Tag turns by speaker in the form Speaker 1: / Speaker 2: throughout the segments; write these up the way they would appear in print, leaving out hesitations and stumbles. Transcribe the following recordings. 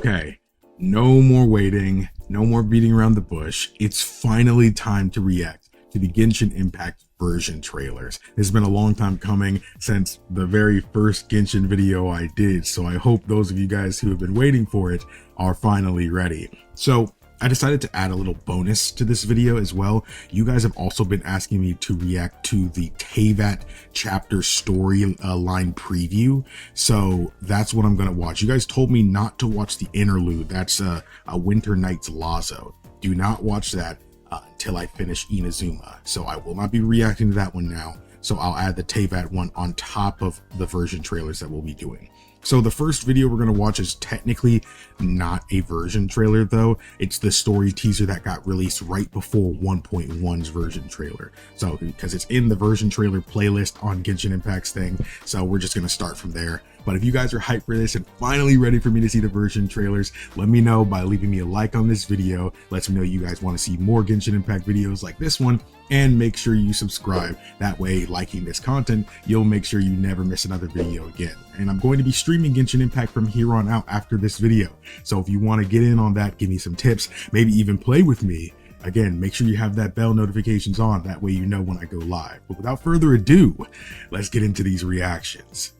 Speaker 1: Okay, no more waiting, no more beating around the bush. It's finally time to react to the Genshin Impact version trailers. It's been a long time coming since the very first Genshin video I did, so I hope those of you guys who have been waiting for it are finally ready. So I decided to add a little bonus to this video as well. You guys have also been asking me to react to the Teyvat chapter story line preview. So that's what I'm going to watch. You guys told me not to watch the interlude. That's a Winter Night's Lazo. Do not watch that until I finish Inazuma. So I will not be reacting to that one now. So I'll add the Teyvat one on top of the version trailers that we'll be doing. So the first video we're going to watch is technically not a version trailer though. It's the story teaser that got released right before 1.1's version trailer. So because it's in the version trailer playlist on Genshin Impact's thing. So we're just going to start from there. But if you guys are hyped for this and finally ready for me to see the version trailers, let me know by leaving me a like on this video. Let me know you guys want to see more Genshin Impact videos like this one, and make sure you subscribe. That way, liking this content, you'll make sure you never miss another video again. And I'm going to be streaming Genshin Impact from here on out after this video. So if you want to get in on that, give me some tips, maybe even play with me. Again, make sure you have that bell notifications on. That way you know when I go live. But without further ado, let's get into these reactions.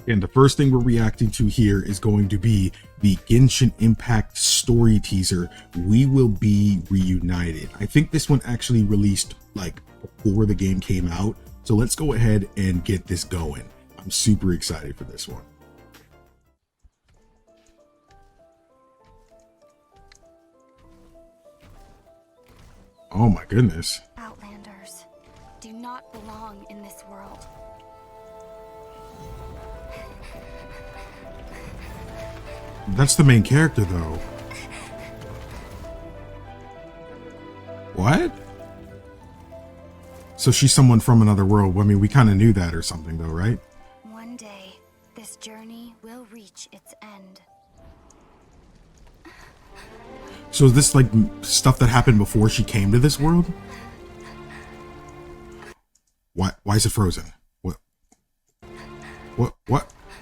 Speaker 1: And the first thing we're reacting to here is going to be the Genshin Impact story teaser, We Will Be Reunited. I think this one actually released like before the game came out. So let's go ahead and get this going. I'm super excited for this one. Oh my goodness.
Speaker 2: Outlanders do not belong in this world.
Speaker 1: That's the main character though. What? So she's someone from another world. I mean, we kind of knew that or something though, right?
Speaker 2: One day, this journey will reach its end.
Speaker 1: So is this like stuff that happened before she came to this world? Why is it frozen? What?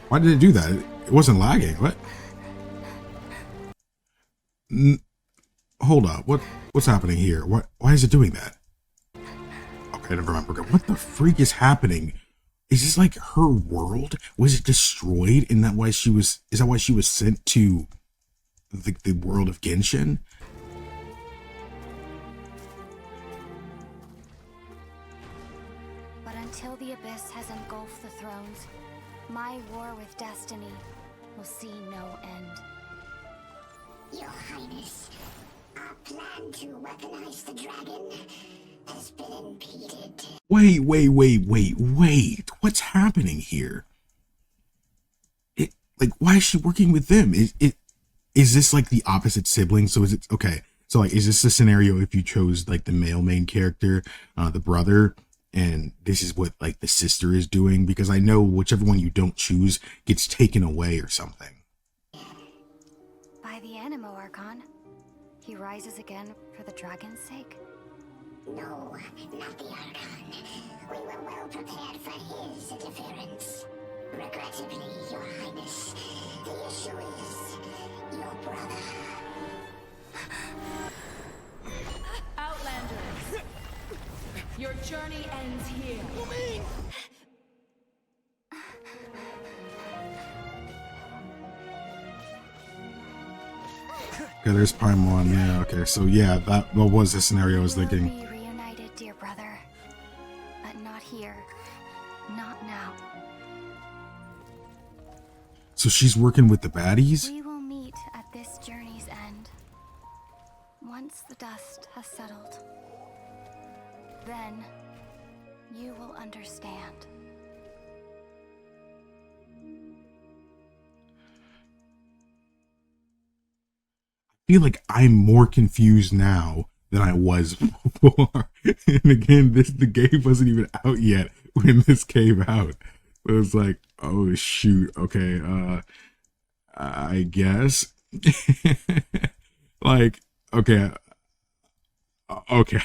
Speaker 1: Why did it do that? It wasn't lagging. What? Hold up. What's happening here? Why is it doing that? Okay, never mind. What the freak is happening? Is this like her world? Was it destroyed? Is that why she was sent to the world of Genshin?
Speaker 2: But until the abyss has engulfed the thrones, my war with destiny will see no end.
Speaker 3: Your Highness, our plan to weaponize the dragon has been impeded.
Speaker 1: Wait. What's happening here? Why is she working with them? Is this like the opposite sibling? So is it okay? So like, is this the scenario if you chose like the male main character, the brother, and this is what like the sister is doing? Because I know whichever one you don't choose gets taken away or something.
Speaker 2: By the Animo Archon, he rises again for the dragon's sake.
Speaker 3: No, not the Archon. We were well prepared for his interference. Regrettably, Your Highness, the issue is your brother.
Speaker 4: Outlanders, your journey ends here.
Speaker 1: Okay, there's Paimon. Yeah, okay. So yeah, that was the scenario I was thinking.
Speaker 2: We'll be reunited, dear brother. But not here. Not now.
Speaker 1: So she's working with the baddies?
Speaker 2: We will meet at this journey's end. Once the dust has settled, then you will understand.
Speaker 1: I feel like I'm more confused now than I was before. And again, the game wasn't even out yet when this came out. It was like, oh shoot, okay, I guess. Like, okay. Okay.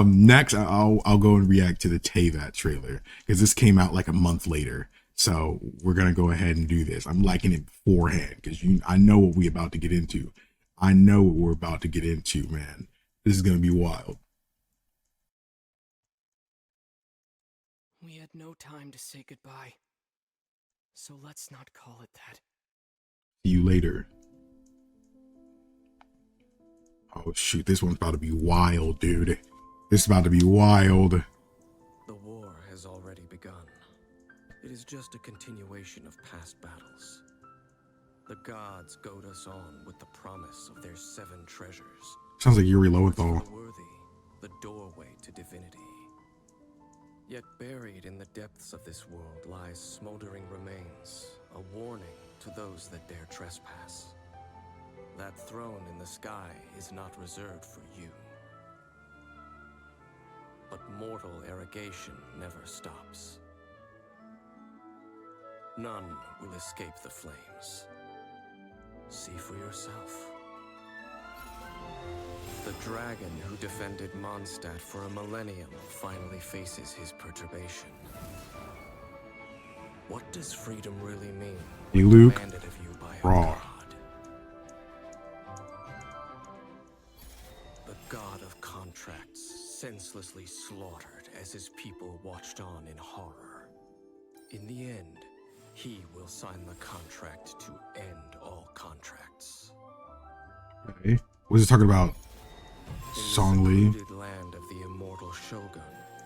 Speaker 1: Next I'll go and react to the Teyvat trailer, because this came out like a month later. So we're gonna go ahead and do this. I'm liking it beforehand because I know what we're about to get into. I know what we're about to get into, man. This is gonna be wild.
Speaker 5: We had no time to say goodbye, so let's not call it that.
Speaker 1: See you later. Oh shoot, this one's about to be wild, dude. This is about to be wild.
Speaker 5: The war has already begun. It is just a continuation of past battles. The gods goad us on with the promise of their 7 treasures.
Speaker 1: Sounds like Yuri
Speaker 5: What's for
Speaker 1: Lowenthal.
Speaker 5: the worthy, the doorway to divinity. Yet buried in the depths of this world lies smoldering remains, a warning to those that dare trespass. That throne in the sky is not reserved for you. But mortal arrogation never stops. None will escape the flames. See for yourself. The dragon who defended Mondstadt for a millennium finally faces his perturbation. What does freedom really mean?
Speaker 1: Hey, Luke.
Speaker 5: Demanded of you by a
Speaker 1: Raw.
Speaker 5: god. The god of contracts, senselessly slaughtered as his people watched on in horror. In the end, he will sign the contract to end all contracts.
Speaker 1: Okay. What is it talking about?
Speaker 5: In
Speaker 1: Song
Speaker 5: the
Speaker 1: Lee.
Speaker 5: secluded land of the immortal Shogun,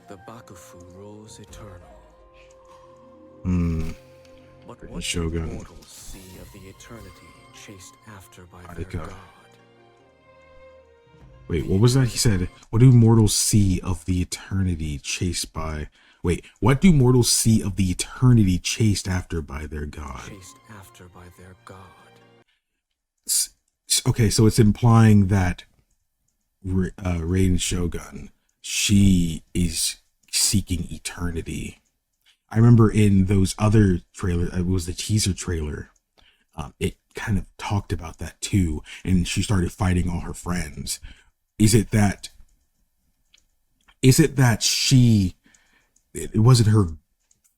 Speaker 5: the Bakufu rules eternal. But what do
Speaker 1: Shogun.
Speaker 5: mortals see of the eternity chased after by
Speaker 1: I
Speaker 5: their
Speaker 1: got-
Speaker 5: god?
Speaker 1: Wait, what was that? He said, what do mortals see of the eternity chased by... Wait, what do mortals see of the eternity chased after by their god?
Speaker 5: Chased after by their god.
Speaker 1: Okay, so it's implying that Raiden Shogun, she is seeking eternity. I remember in those other trailers, it was the teaser trailer, it kind of talked about that too, and she started fighting all her friends. Is it that she, it wasn't her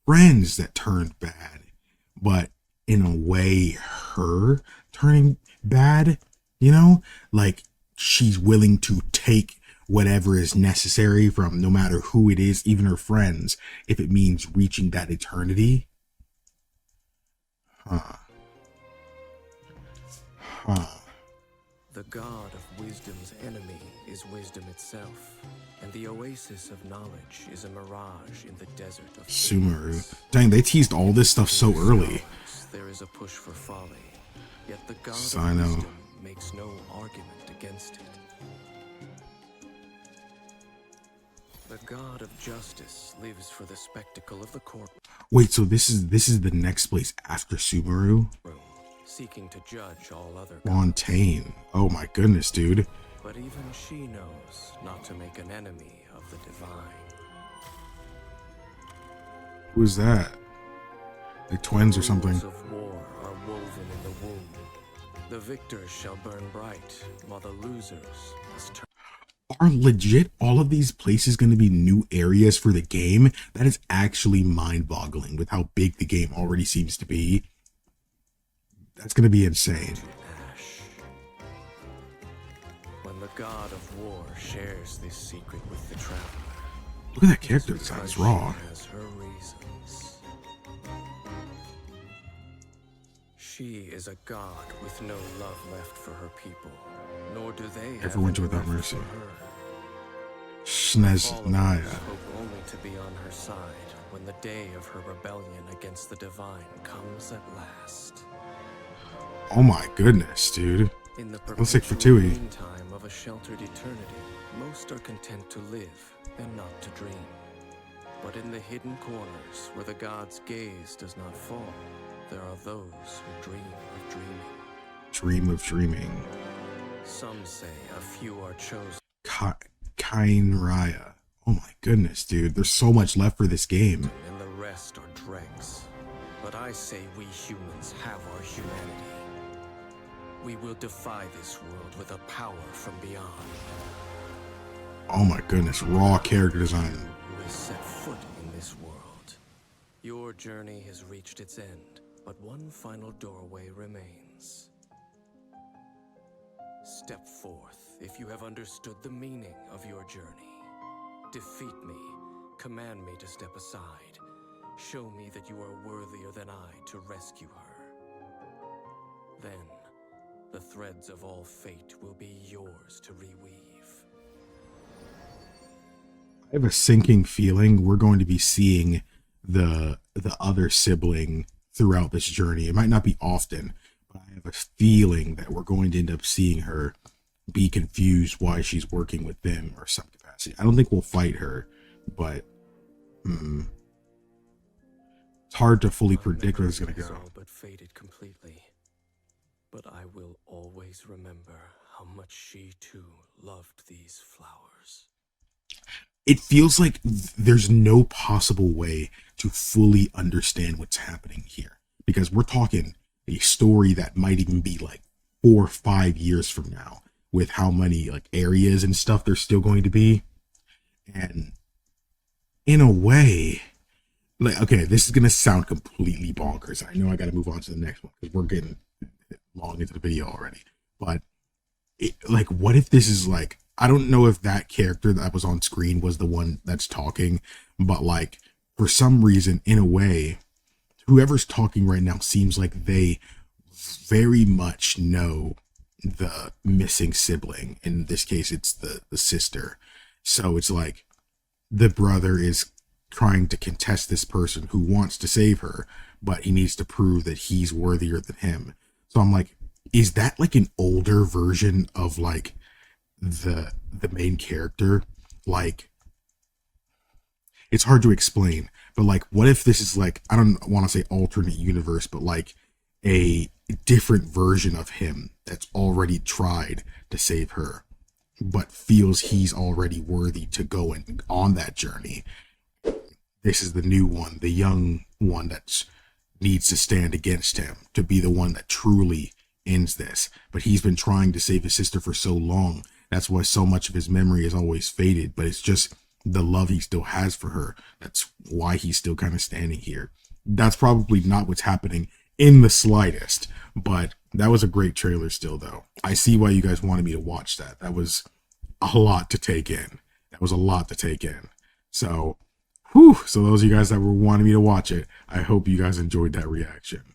Speaker 1: friends that turned bad, but in a way her turning bad, you know, like she's willing to take whatever is necessary from no matter who it is, even her friends, if it means reaching that eternity.
Speaker 5: The god of wisdom's enemy is wisdom itself, and the oasis of knowledge is a mirage in the desert of
Speaker 1: Sumeru.
Speaker 5: ignorance.
Speaker 1: Dang, they teased all this stuff so early.
Speaker 5: There is a push for folly, yet the god
Speaker 1: Sino.
Speaker 5: of wisdom makes no argument against it. The god of justice lives for the spectacle of the courtroom,
Speaker 1: Wait, so this is the next place after Sumeru?
Speaker 5: seeking to judge all other gods.
Speaker 1: Fontaine. Oh my goodness, dude.
Speaker 5: But even she knows not to make an enemy of the divine.
Speaker 1: Who's that? Like twins or something.
Speaker 5: Rules of war are woven in the womb. The victors shall burn bright, while the losers must turn.
Speaker 1: Are legit all of these places going to be new areas for the game? That is actually mind-boggling with how big the game already seems to be. That's going to be insane.
Speaker 5: to ash. When the god of war shares this secret with the traveler,
Speaker 1: Look at that character
Speaker 5: it's
Speaker 1: design.
Speaker 5: because
Speaker 1: It's raw.
Speaker 5: she has her reasons. She is a god with no love left for her people, nor do they have
Speaker 1: Everyone's
Speaker 5: any
Speaker 1: without
Speaker 5: left
Speaker 1: mercy.
Speaker 5: for her.
Speaker 1: Sneznaya.
Speaker 5: Followers hope only to be on her side when the day of her rebellion against the divine comes at last.
Speaker 1: Oh my goodness, dude.
Speaker 5: In the
Speaker 1: Looks like
Speaker 5: perpetual
Speaker 1: Fatui.
Speaker 5: meantime of a sheltered eternity, most are content to live and not to dream. But in the hidden corners where the god's gaze does not fall, there are those who dream of dreaming.
Speaker 1: Dream of dreaming.
Speaker 5: Some say a few are chosen.
Speaker 1: Kainraya. Oh my goodness, dude. There's so much left for this game.
Speaker 5: And the rest are dregs. But I say we humans have our humanity. We will defy this world with a power from beyond.
Speaker 1: Oh my goodness. Raw character design.
Speaker 5: Who has set foot in this world. Your journey has reached its end, but one final doorway remains. Step forth if you have understood the meaning of your journey. Defeat me, command me to step aside. Show me that you are worthier than I to rescue her. Then, the threads of all fate will be yours to reweave.
Speaker 1: I have a sinking feeling we're going to be seeing the other sibling throughout this journey. It might not be often, but I have a feeling that we're going to end up seeing her be confused why she's working with them or some capacity. I don't think we'll fight her, but it's hard to fully predict where it's going to go.
Speaker 5: All but faded completely. But I will always remember how much she too loved these flowers.
Speaker 1: It feels like there's no possible way to fully understand what's happening here, because we're talking a story that might even be like 4 or 5 years from now, with how many like areas and stuff there's still going to be. And in a way, like, okay, this is gonna sound completely bonkers. I know I gotta move on to the next one because we're getting long into the video already. But like, what if this is like, I don't know if that character that was on screen was the one that's talking, but like, for some reason, in a way, whoever's talking right now seems like they very much know the missing sibling. In this case, it's the sister. So it's like the brother is trying to contest this person who wants to save her, but he needs to prove that he's worthier than him. So I'm like, is that like an older version of like the main character? Like, it's hard to explain, but like, what if this is like, I don't want to say alternate universe, but like a different version of him that's already tried to save her, but feels he's already worthy to go on that journey. This is the new one, the young one that needs to stand against him to be the one that truly ends this. But he's been trying to save his sister for so long. That's why so much of his memory is always faded, but it's just the love he still has for her. That's why he's still kind of standing here. That's probably not what's happening in the slightest, but that was a great trailer still, though. I see why you guys wanted me to watch that. That was a lot to take in. So, so those of you guys that were wanting me to watch it, I hope you guys enjoyed that reaction.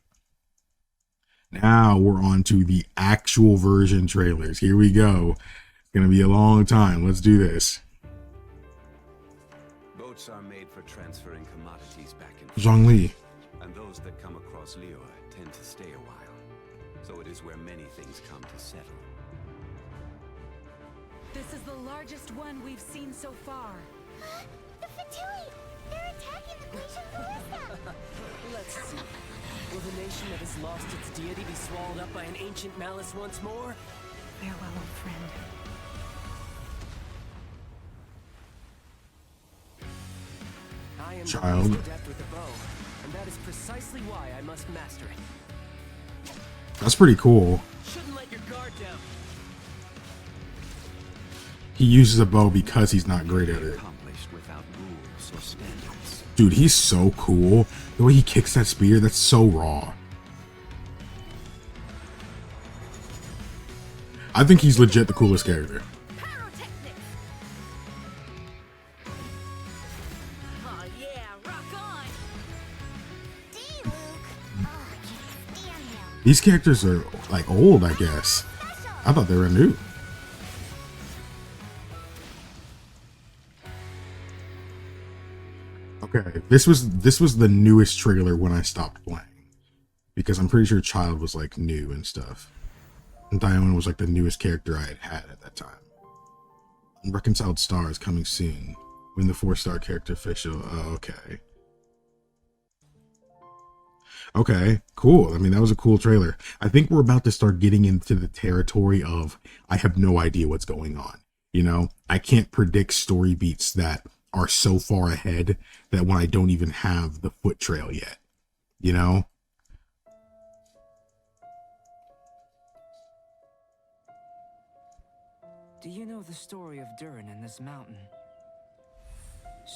Speaker 1: Now we're on to the actual version trailers. Here we go. It's going to be a long time. Let's do this.
Speaker 6: Boats are made for transferring commodities back and
Speaker 1: Zhongli.
Speaker 6: and those that come across Liyue tend to stay a while. So it is where many things come to settle.
Speaker 4: This is the largest one we've seen so far.
Speaker 3: The Fatui! They're attacking the Glacial Ballista!
Speaker 7: Let's see. Will the nation that has lost its deity be swallowed up by an ancient malice once more?
Speaker 4: Farewell, old friend.
Speaker 7: I am
Speaker 1: Child.
Speaker 7: the least adept with the bow, and that is precisely why I must master it.
Speaker 1: That's pretty cool.
Speaker 7: Shouldn't let your guard down.
Speaker 1: He uses a bow because he's not great at it.
Speaker 6: Accomplished without rules or standards.
Speaker 1: Dude, he's so cool. The way he kicks that spear, that's so raw. I think he's legit the coolest character.
Speaker 4: Pyrotechnics! Oh yeah, rock on!
Speaker 3: Gee, Luke! Oh, I can't stand him.
Speaker 1: These characters are like old, I guess. I thought they were new. Okay, this was the newest trailer when I stopped playing, because I'm pretty sure Child was like new and stuff. And Dione was like the newest character I had at that time. Unreconciled Star is coming soon. When the 4-star character official. Oh, okay. Okay, cool. I mean, that was a cool trailer. I think we're about to start getting into the territory of I have no idea what's going on. You know, I can't predict story beats that are so far ahead that when I don't even have the foot trail yet. You know?
Speaker 8: Do you know the story of Durin and this mountain?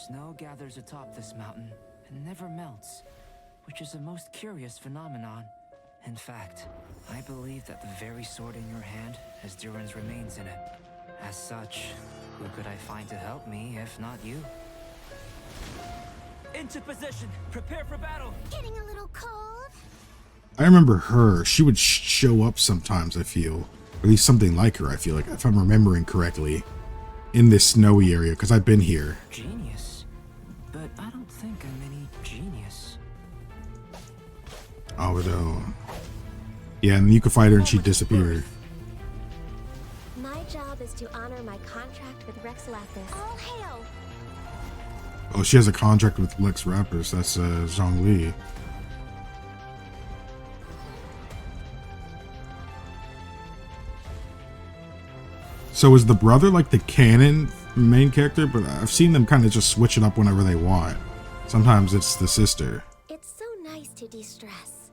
Speaker 8: Snow gathers atop this mountain
Speaker 7: and never melts, which is a most curious phenomenon. In fact, I believe that the very sword in your hand has Durin's remains in it. As such, who could I find to help me if not you? Into position! Prepare for battle!
Speaker 2: Getting a little cold?
Speaker 1: I remember her. She would show up sometimes, I feel. Or at least something like her, I feel like, if I'm remembering correctly. In this snowy area, because I've been here.
Speaker 7: Genius. But I don't think I'm any genius.
Speaker 1: Albedo. Yeah, and you could fight her and she'd disappear.
Speaker 2: My job is to honor my contract with Rex Lapis. All hail!
Speaker 1: Oh, she has a contract with Lex Rappers. That's Zhongli. So is the brother like the canon main character? But I've seen them kind of just switch it up whenever they want. Sometimes it's the sister.
Speaker 2: It's so nice to de-stress.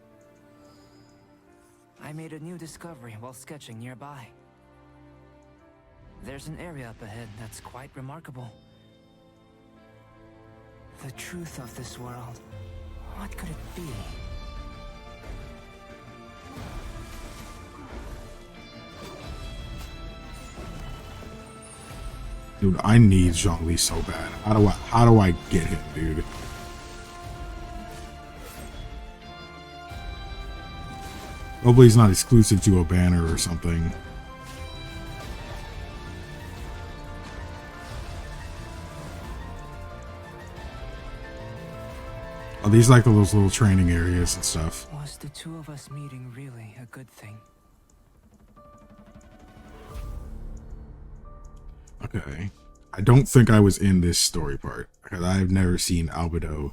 Speaker 7: I made a new discovery while sketching nearby. There's an area up ahead that's quite remarkable. The truth of this world. What could it be?
Speaker 1: Dude, I need Zhongli so bad. How do I get him, dude? Hopefully he's not exclusive to a banner or something. Oh, these like those little training areas and stuff.
Speaker 7: Was the two of us meeting really a good thing?
Speaker 1: Okay. I don't think I was in this story part, because I've never seen Albedo.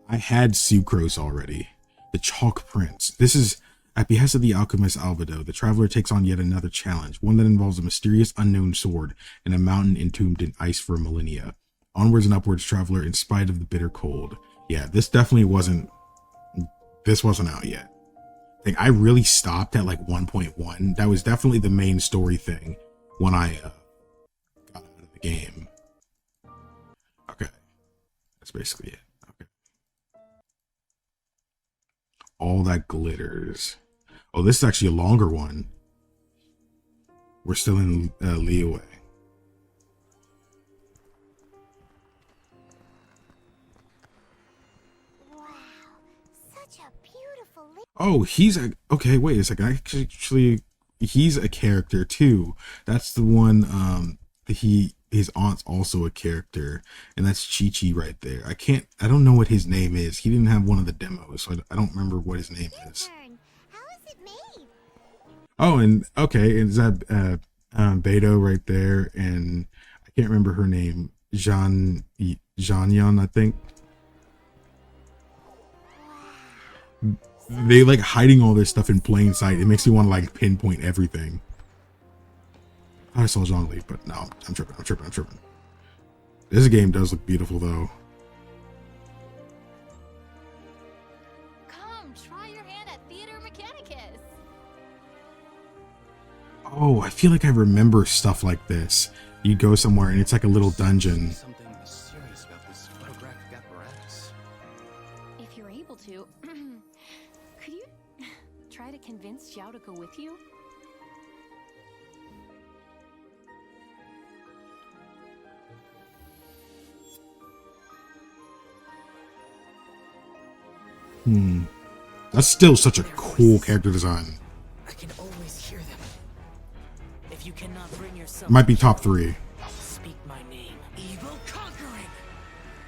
Speaker 1: I had Sucrose already. The Chalk Prince. This is at behest of the alchemist Albedo. The traveler takes on yet another challenge, one that involves a mysterious unknown sword and a mountain entombed in ice for millennia. Onwards and upwards, traveler, in spite of the bitter cold. Yeah, this definitely wasn't. This wasn't out yet. I think I really stopped at like 1.1. That was definitely the main story thing when I got out of the game. Okay, that's basically it. Okay. All that glitters. Oh, this is actually a longer one. We're still in Liyue. Oh, he's a okay. Wait a second. Actually, he's a character too. That's the one. His aunt's also a character, and that's Chi-Chi right there. I don't know what his name is. He didn't have one of the demos, so I don't remember what his name is.
Speaker 2: How is it made?
Speaker 1: Oh, and okay, is that Beto right there? And I can't remember her name. Jean-Yan, I think. They like hiding all this stuff in plain sight. It makes you want to like pinpoint everything. I saw Zhongli, but no, I'm tripping. This game does look beautiful though.
Speaker 4: Come, try your hand at Theater Mechanicus.
Speaker 1: Oh, I feel like I remember stuff like this. You go somewhere and it's like a little dungeon.
Speaker 5: Something mysterious about this photographic apparatus.
Speaker 4: If you're able to, could you try to convince Xiao to go with you?
Speaker 1: That's still such a cool character design.
Speaker 7: I can always hear them. If you cannot bring yourself,
Speaker 1: Might be top 3.
Speaker 7: speak my name. Evil conquering.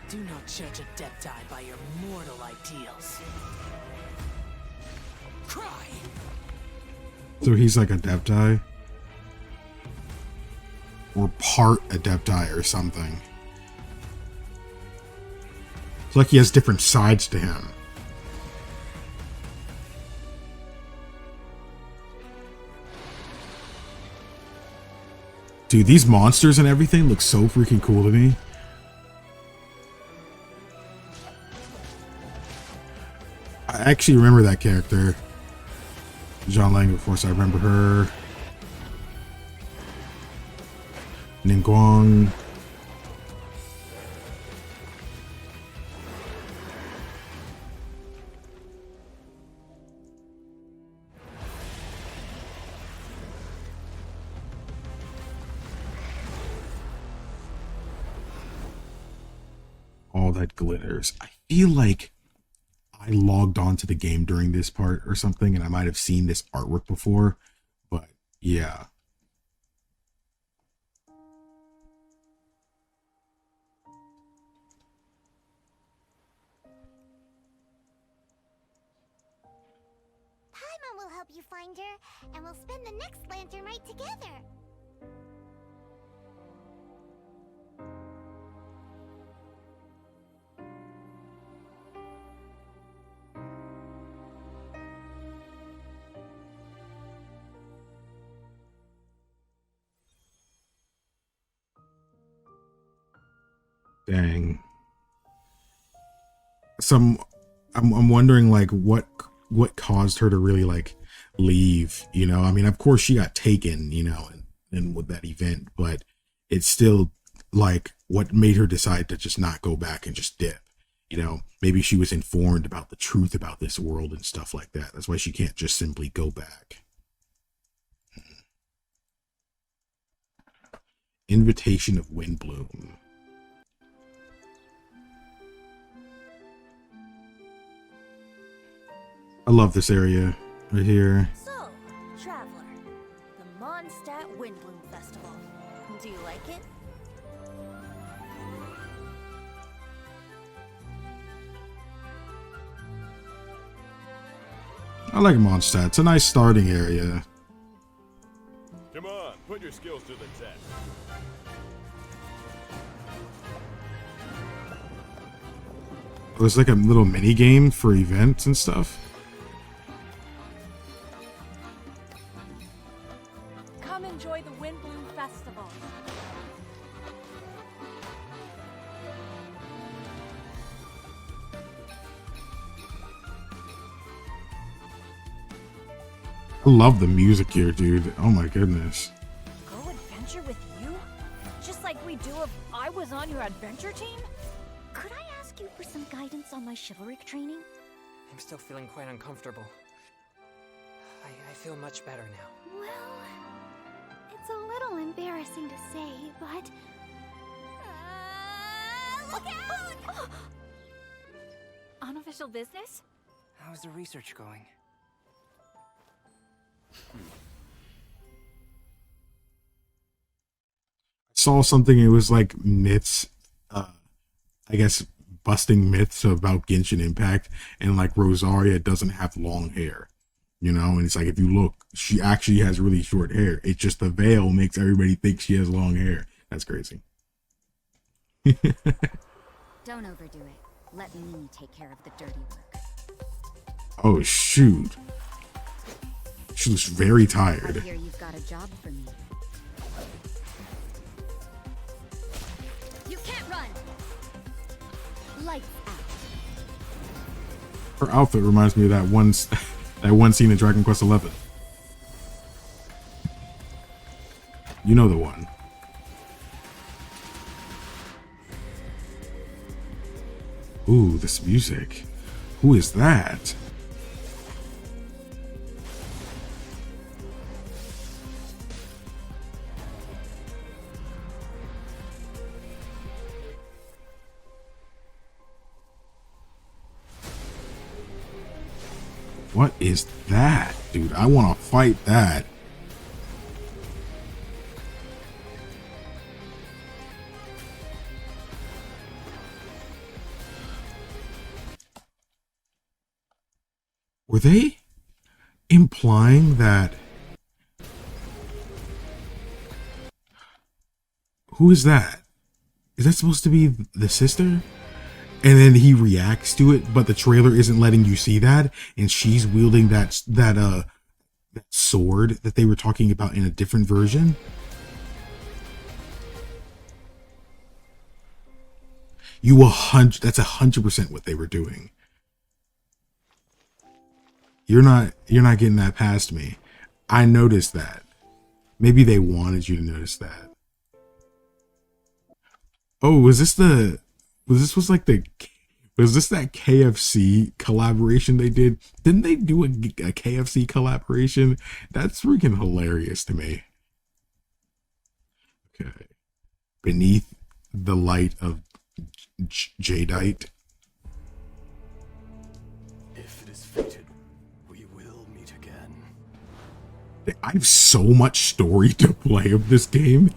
Speaker 7: Do not judge a Adepti by your mortal ideals. Cry.
Speaker 1: So he's like Adepti? Or part Adepti or something. It's like he has different sides to him. Dude, these monsters and everything look so freaking cool to me. I actually remember that character. John Lang, of course, I remember her. Ningguang. all that glitters. I feel like I logged on to the game during this part or something, and I might have seen this artwork before, but yeah.
Speaker 3: Paimon will help you find her, and we'll spend the next lantern rite together.
Speaker 1: Dang. I'm wondering like what caused her to really like leave, you know? I mean, of course she got taken, you know, and with that event, but it's still like what made her decide to just not go back and just dip, you know? Maybe she was informed about the truth about this world and stuff like that. That's why she can't just simply go back. Invitation of Windbloom. I love this area right here.
Speaker 8: So, traveler, the Mondstadt Windbloom Festival. Do you like it?
Speaker 1: I like Mondstadt. It's a nice starting area.
Speaker 9: Come on, put your skills to the test.
Speaker 1: There's like a little mini game for events and stuff.
Speaker 8: Come enjoy the Windbloom Festival.
Speaker 1: I love the music here, dude. Oh my goodness.
Speaker 8: Go adventure with you? Just like we do if I was on your adventure team?
Speaker 2: Could I ask you for some guidance on my chivalric training?
Speaker 10: I'm still feeling quite uncomfortable. I feel much better now.
Speaker 2: Well, it's a little embarrassing to say, but...
Speaker 8: Look out!
Speaker 4: Unofficial business?
Speaker 7: How's the research going?
Speaker 1: Saw something, it was like myths, I guess busting myths about Genshin Impact, and like Rosaria doesn't have long hair, you know, and it's like if you look, she actually has really short hair. It's just the veil makes everybody think she has long hair. That's crazy.
Speaker 2: Don't overdo it. Let me take care of the dirty work.
Speaker 1: Oh shoot. She looks very
Speaker 2: I
Speaker 1: tired.
Speaker 2: hear you've got a job for me. You can't run! Lights out.
Speaker 1: Her outfit reminds me of that one scene in Dragon Quest XI. You know the one. Ooh, this music. Who is that? What is that, dude? I want to fight that. Were they implying that? Who is that? Is that supposed to be the sister? And then he reacts to it, but the trailer isn't letting you see that, and she's wielding that sword that they were talking about in a different version. That's 100% what they were doing. You're not getting that past me. I noticed that. Maybe they wanted you to notice that. Oh, was this that KFC collaboration they did? Didn't they do a KFC collaboration? That's freaking hilarious to me. Okay. Beneath the light of Jadeite.
Speaker 9: If it is fated, we will meet again.
Speaker 1: I have so much story to play of this game.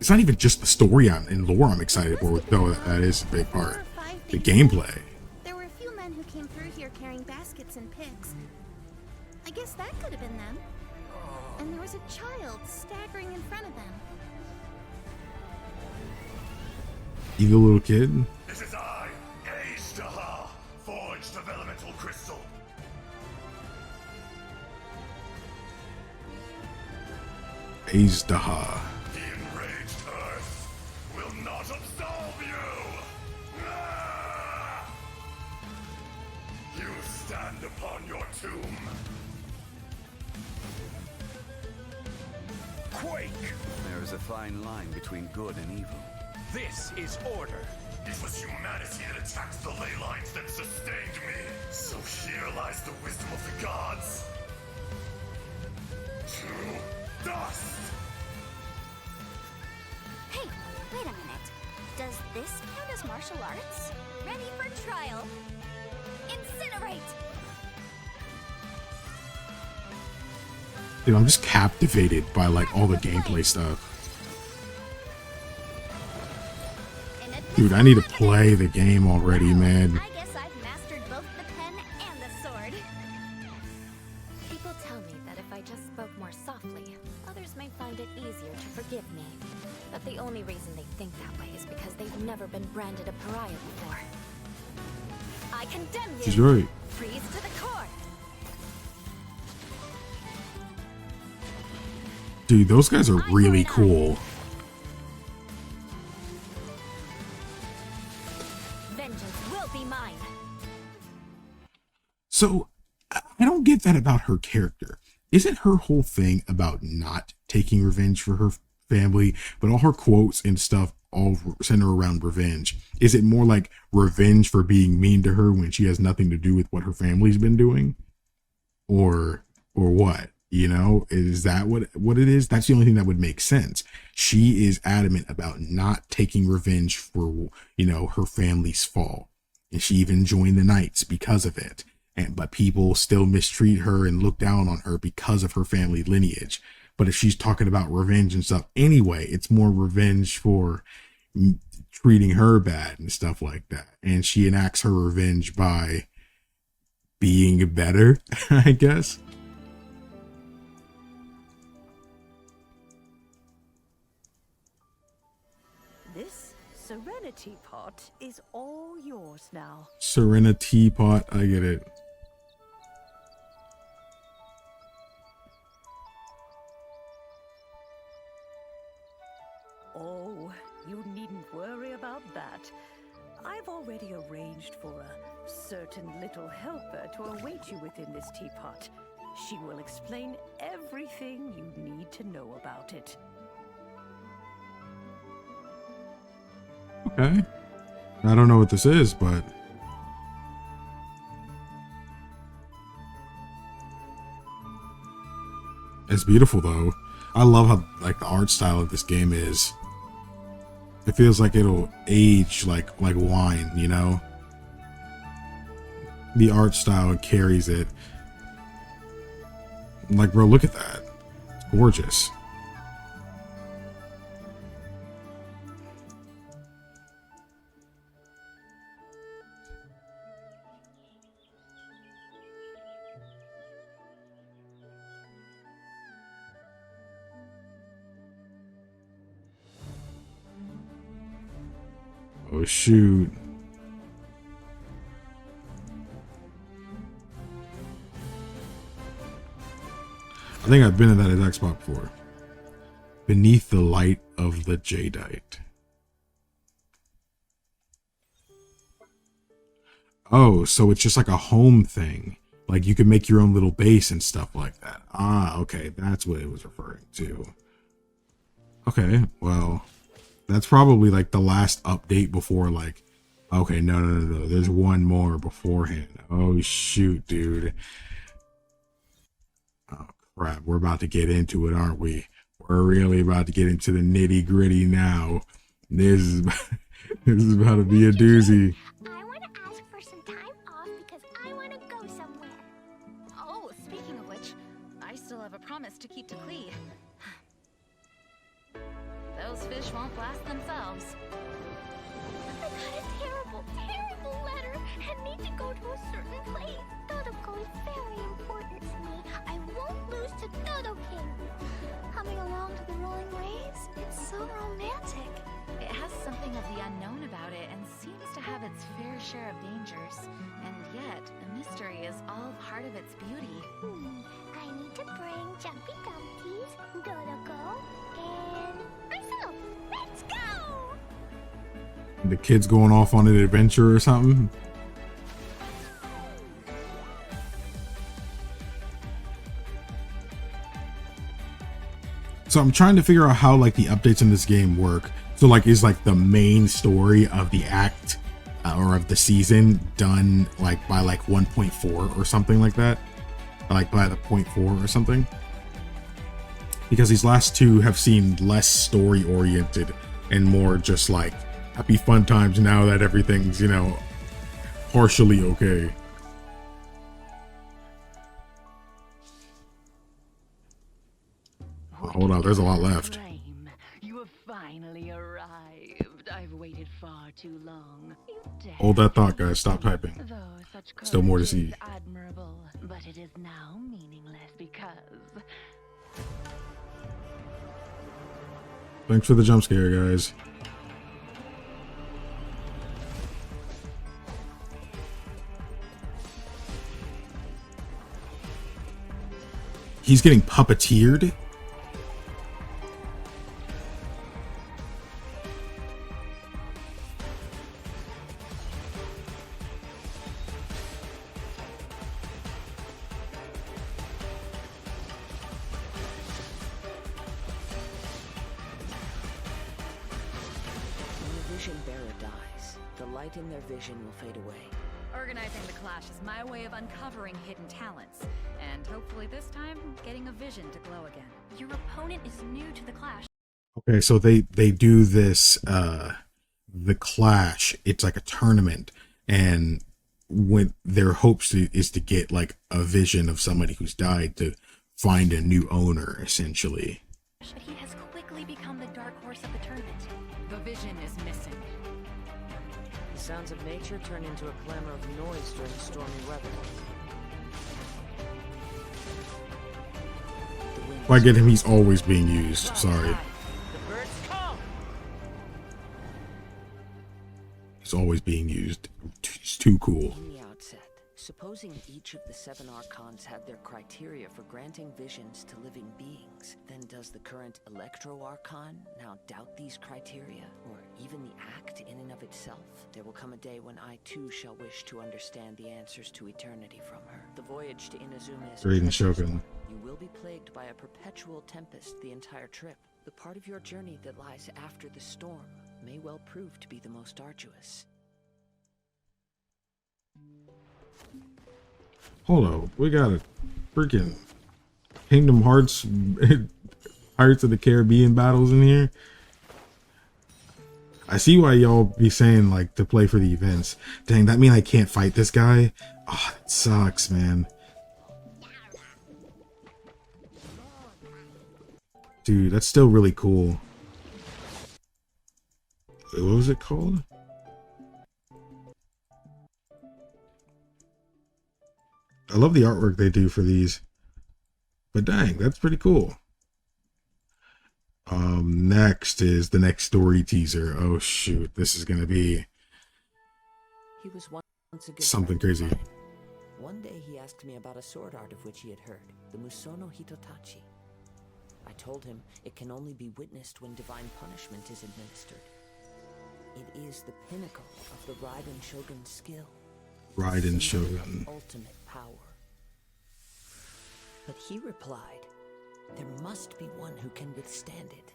Speaker 1: It's not even just the story and lore I'm excited for, though that is a big part. The gameplay.
Speaker 8: There were a few men who came through here carrying baskets and picks. I guess that could have been them. And there was a child staggering in front of them.
Speaker 1: Evil little kid.
Speaker 9: This is I, Ace forged of elemental crystal.
Speaker 1: Azdaha.
Speaker 9: The enraged earth will not absolve you! Ah! You stand upon your tomb.
Speaker 6: Quake! There is a fine line between good and evil.
Speaker 9: This is order. It was humanity that attacked the ley lines that sustained me. So here lies the wisdom of the gods. To dust!
Speaker 2: Hey, wait a minute. Does this count as martial arts? Ready for trial. Incinerate!
Speaker 1: Dude, I'm just captivated by like all the gameplay stuff. Dude, I need to play the game already, man.
Speaker 2: I guess I've mastered both the pen and the sword. People tell me that if I just spoke more softly, others may find it easier to forgive me. But the only reason they think that way is because they've never been branded a pariah before. I condemn you!
Speaker 1: She's right.
Speaker 2: Freeze to the core!
Speaker 1: Dude, those guys are really cool.
Speaker 2: Vengeance will be mine.
Speaker 1: So, I don't get that about her character. Isn't her whole thing about not taking revenge for her family, but all her quotes and stuff all center around revenge? Is it more like revenge for being mean to her when she has nothing to do with what her family's been doing? Or what? You know, is that what it is? That's the only thing that would make sense. She is adamant about not taking revenge for, you know, her family's fall. And she even joined the Knights because of it. But people still mistreat her and look down on her because of her family lineage. But if she's talking about revenge and stuff anyway, it's more revenge for treating her bad and stuff like that. And she enacts her revenge by being better, I guess.
Speaker 11: This Serenity Pot is all yours now.
Speaker 1: Serenity Pot, I get it.
Speaker 11: Oh, you needn't worry about that. I've already arranged for a certain little helper to await you within this teapot. She will explain everything you need to know about it.
Speaker 1: Okay. I don't know what this is, but it's beautiful though. I love how like the art style of this game is. It feels like it'll age like wine, you know? The art style carries it. Like, bro, look at that. It's gorgeous. Oh, shoot. I think I've been in that exact spot before. Beneath the light of the jadeite. Oh, so it's just like a home thing. Like you can make your own little base and stuff like that. Ah, okay. That's what it was referring to. Okay, well, that's probably like the last update before like, okay, no. There's one more beforehand. Oh, shoot, dude. Oh, crap. We're about to get into it, aren't we? We're really about to get into the nitty gritty now. This is This is about to be a doozy.
Speaker 3: I want to ask for some time off because I want to go somewhere.
Speaker 4: Oh, speaking of which, I still have a promise to keep to Klee. Those fish won't blast themselves.
Speaker 3: I got a terrible, terrible letter and need to go to a certain place. Dodoco is very important to me. I won't lose to Dodo King. Humming along to the rolling waves, it's so romantic.
Speaker 4: It has something of the unknown about it and seems to have its fair share of dangers. And yet, the mystery is all part of its beauty.
Speaker 3: I need to bring Jumpy Dumpties, Dodoco, and myself. Let's go!
Speaker 1: The kid's going off on an adventure or something. So I'm trying to figure out how like the updates in this game work. So like is like the main story of the act or of the season done like by like 1.4 or something like that? Like by the 0.4 or something? Because these last two have seemed less story oriented and more just like happy fun times now that everything's, you know, partially okay. Oh, hold on, there's a lot left.
Speaker 11: You have finally arrived. I've waited far too long.
Speaker 1: Hold that thought, guys. Stop typing. Still more to see.
Speaker 11: Admirable, but it is now meaningless because
Speaker 1: Thanks for the jump scare, guys. He's getting puppeteered?
Speaker 12: In their vision will fade away.
Speaker 4: Organizing the clash is my way of uncovering hidden talents, and hopefully this time, getting a vision to glow again.
Speaker 13: Your opponent is new to the clash.
Speaker 1: Okay, so they do this the clash. It's like a tournament, and when their hopes is to get like a vision of somebody who's died to find a new owner, essentially.
Speaker 13: But he has quickly become the dark horse of the tournament.
Speaker 4: The vision is missing.
Speaker 12: The sounds of nature turn into a clamor of noise during stormy weather.
Speaker 1: If I get him, he's always being used. Sorry.
Speaker 12: The birds come.
Speaker 1: He's always being used. He's too cool.
Speaker 12: In the outset, supposing each of the 7 archons had their criteria for granting visions to living beings, then does the current Electro Archon now doubt these criteria, or even the act in and of itself? There will come a day when I too shall wish to understand the answers to eternity from her. The voyage to Inazuma is
Speaker 1: Raiden Shogun.
Speaker 12: You will be plagued by a perpetual tempest the entire trip. The part of your journey that lies after the storm may well prove to be the most arduous.
Speaker 1: Hold on, we got a freaking Kingdom Hearts Pirates of the Caribbean battles in here. I see why y'all be saying like to play for the events. Dang, that mean I can't fight this guy? Oh, that sucks, man. Dude, that's still really cool. What was it called? I love the artwork they do for these. But dang, that's pretty cool. Next is the next story teaser. Oh shoot, this is gonna be
Speaker 12: He was once a good
Speaker 1: something
Speaker 12: friend of
Speaker 1: crazy.
Speaker 12: mine. One day he asked me about a sword art of which he had heard, the Musono Hitotachi. I told him it can only be witnessed when divine punishment is administered. It is the pinnacle of the Raiden Shogun's skill.
Speaker 1: Raiden
Speaker 12: symbol of
Speaker 1: Shogun.
Speaker 12: ultimate power. But he replied, there must be one who can withstand it.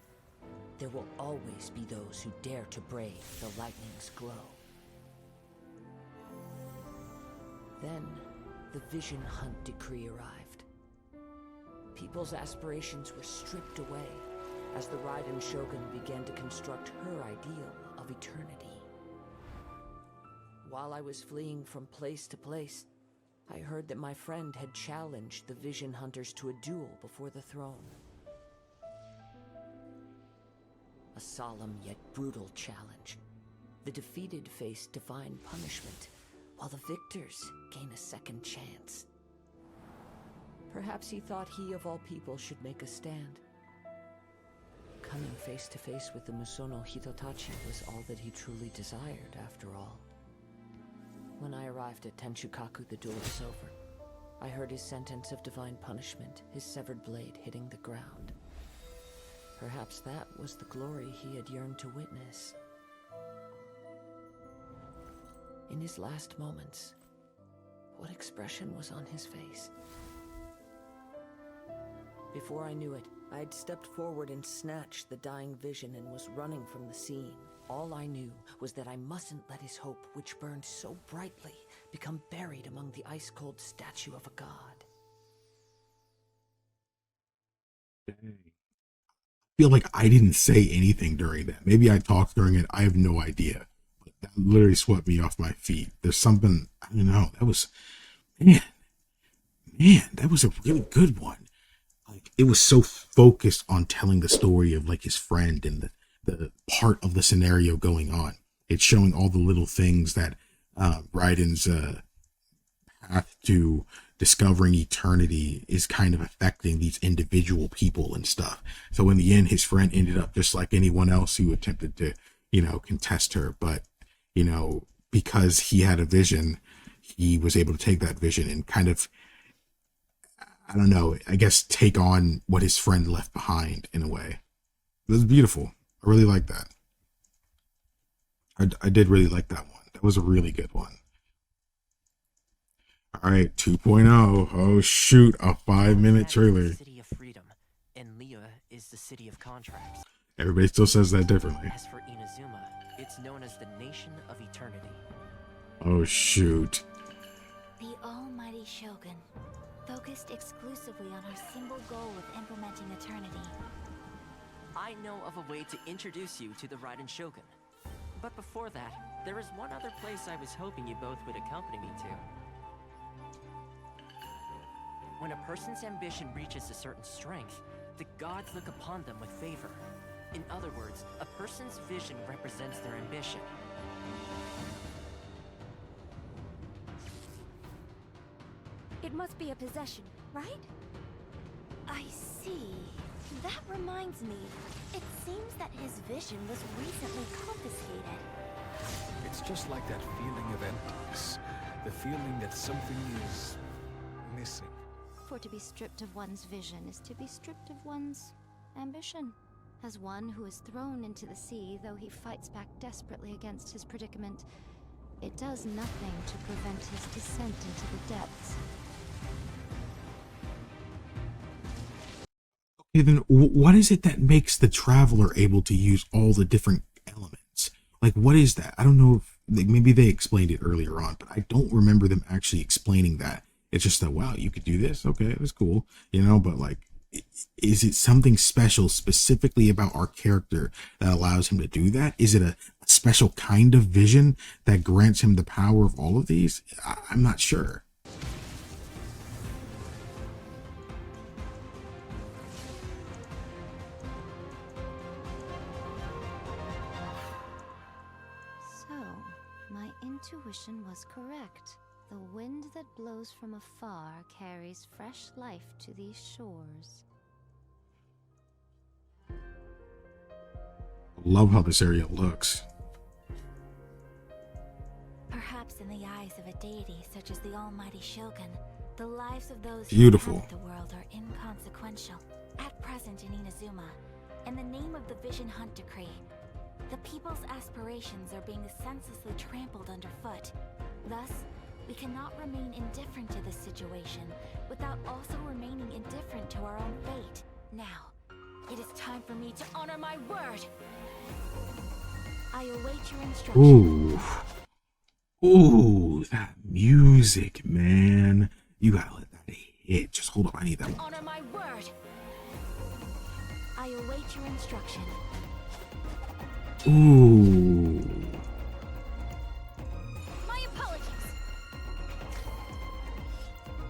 Speaker 12: There will always be those who dare to brave the lightning's glow. Then, the Vision Hunt decree arrived. People's aspirations were stripped away as the Raiden Shogun began to construct her ideal of eternity. while I was fleeing from place to place, I heard that my friend had challenged the Vision Hunters to a duel before the throne. A solemn yet brutal challenge. The defeated face divine punishment, while the victors gain a second chance. Perhaps he thought he of all people should make a stand. Coming face to face with the Musono Hitotachi was all that he truly desired, after all. When I arrived at Tenshukaku, the duel was over. I heard his sentence of divine punishment, his severed blade hitting the ground. Perhaps that was the glory he had yearned to witness. In his last moments, what expression was on his face? Before I knew it, I had stepped forward and snatched the dying vision and was running from the scene. All I knew was that I mustn't let his hope, which burned so brightly, become buried among the ice-cold statue of a god.
Speaker 1: Dang. I feel like I didn't say anything during that. Maybe I talked during it. I have no idea. But that literally swept me off my feet. There's something, I don't know. That was, man, that was a really good one. Like, it was so focused on telling the story of like his friend and the part of the scenario going on. It's showing all the little things that Raiden's path to discovering eternity is kind of affecting these individual people and stuff. So in the end, his friend ended up just like anyone else who attempted to, contest her. But, because he had a vision, he was able to take that vision and kind of, I don't know, I guess take on what his friend left behind in a way. It was beautiful. I really like that. I did really like that one. That was a really good one. All right, 2.0. Oh, shoot. A 5-minute trailer.
Speaker 14: City of freedom, and Liyue is the city of contracts.
Speaker 1: Everybody still says that differently.
Speaker 14: As for Inazuma, it's known as the Nation of Eternity.
Speaker 1: Oh, shoot.
Speaker 2: The almighty Shogun, focused exclusively on our single goal of implementing eternity.
Speaker 14: I know of a way to introduce you to the Raiden Shogun. But before that, there is one other place I was hoping you both would accompany me to. When a person's ambition reaches a certain strength, the gods look upon them with favor. In other words, a person's vision represents their ambition.
Speaker 2: It must be a possession, right? I see. That reminds me. It seems that his vision was recently confiscated.
Speaker 15: It's just like that feeling of emptiness. The feeling that something is missing.
Speaker 2: For to be stripped of one's vision is to be stripped of one's ambition. As one who is thrown into the sea, though he fights back desperately against his predicament, it does nothing to prevent his descent into the depths.
Speaker 1: Okay, then what is it that makes the traveler able to use all the different elements? Like, what is that? I don't know if maybe they explained it earlier on, but I don't remember them actually explaining that. It's just that, wow, you could do this. Okay, that's cool. But like, is it something special specifically about our character that allows him to do that? Is it a special kind of vision that grants him the power of all of these? I'm not sure.
Speaker 2: So, my intuition was correct. The wind that blows from afar carries fresh life to these shores.
Speaker 1: Love how this area looks.
Speaker 2: Perhaps in the eyes of a deity such as the almighty Shogun, the lives of those
Speaker 1: Beautiful.
Speaker 2: who inhabit the world are inconsequential. At present in Inazuma, in the name of the Vision Hunt Decree, the people's aspirations are being senselessly trampled underfoot. Thus, we cannot remain indifferent to this situation without also remaining indifferent to our own fate. Now, it is time for me to honor my word. I await your instructions.
Speaker 1: Ooh, that music, man. You gotta let that hit. Just hold up, I need that one.
Speaker 2: Honor my word. I await your instruction.
Speaker 1: Ooh.
Speaker 2: My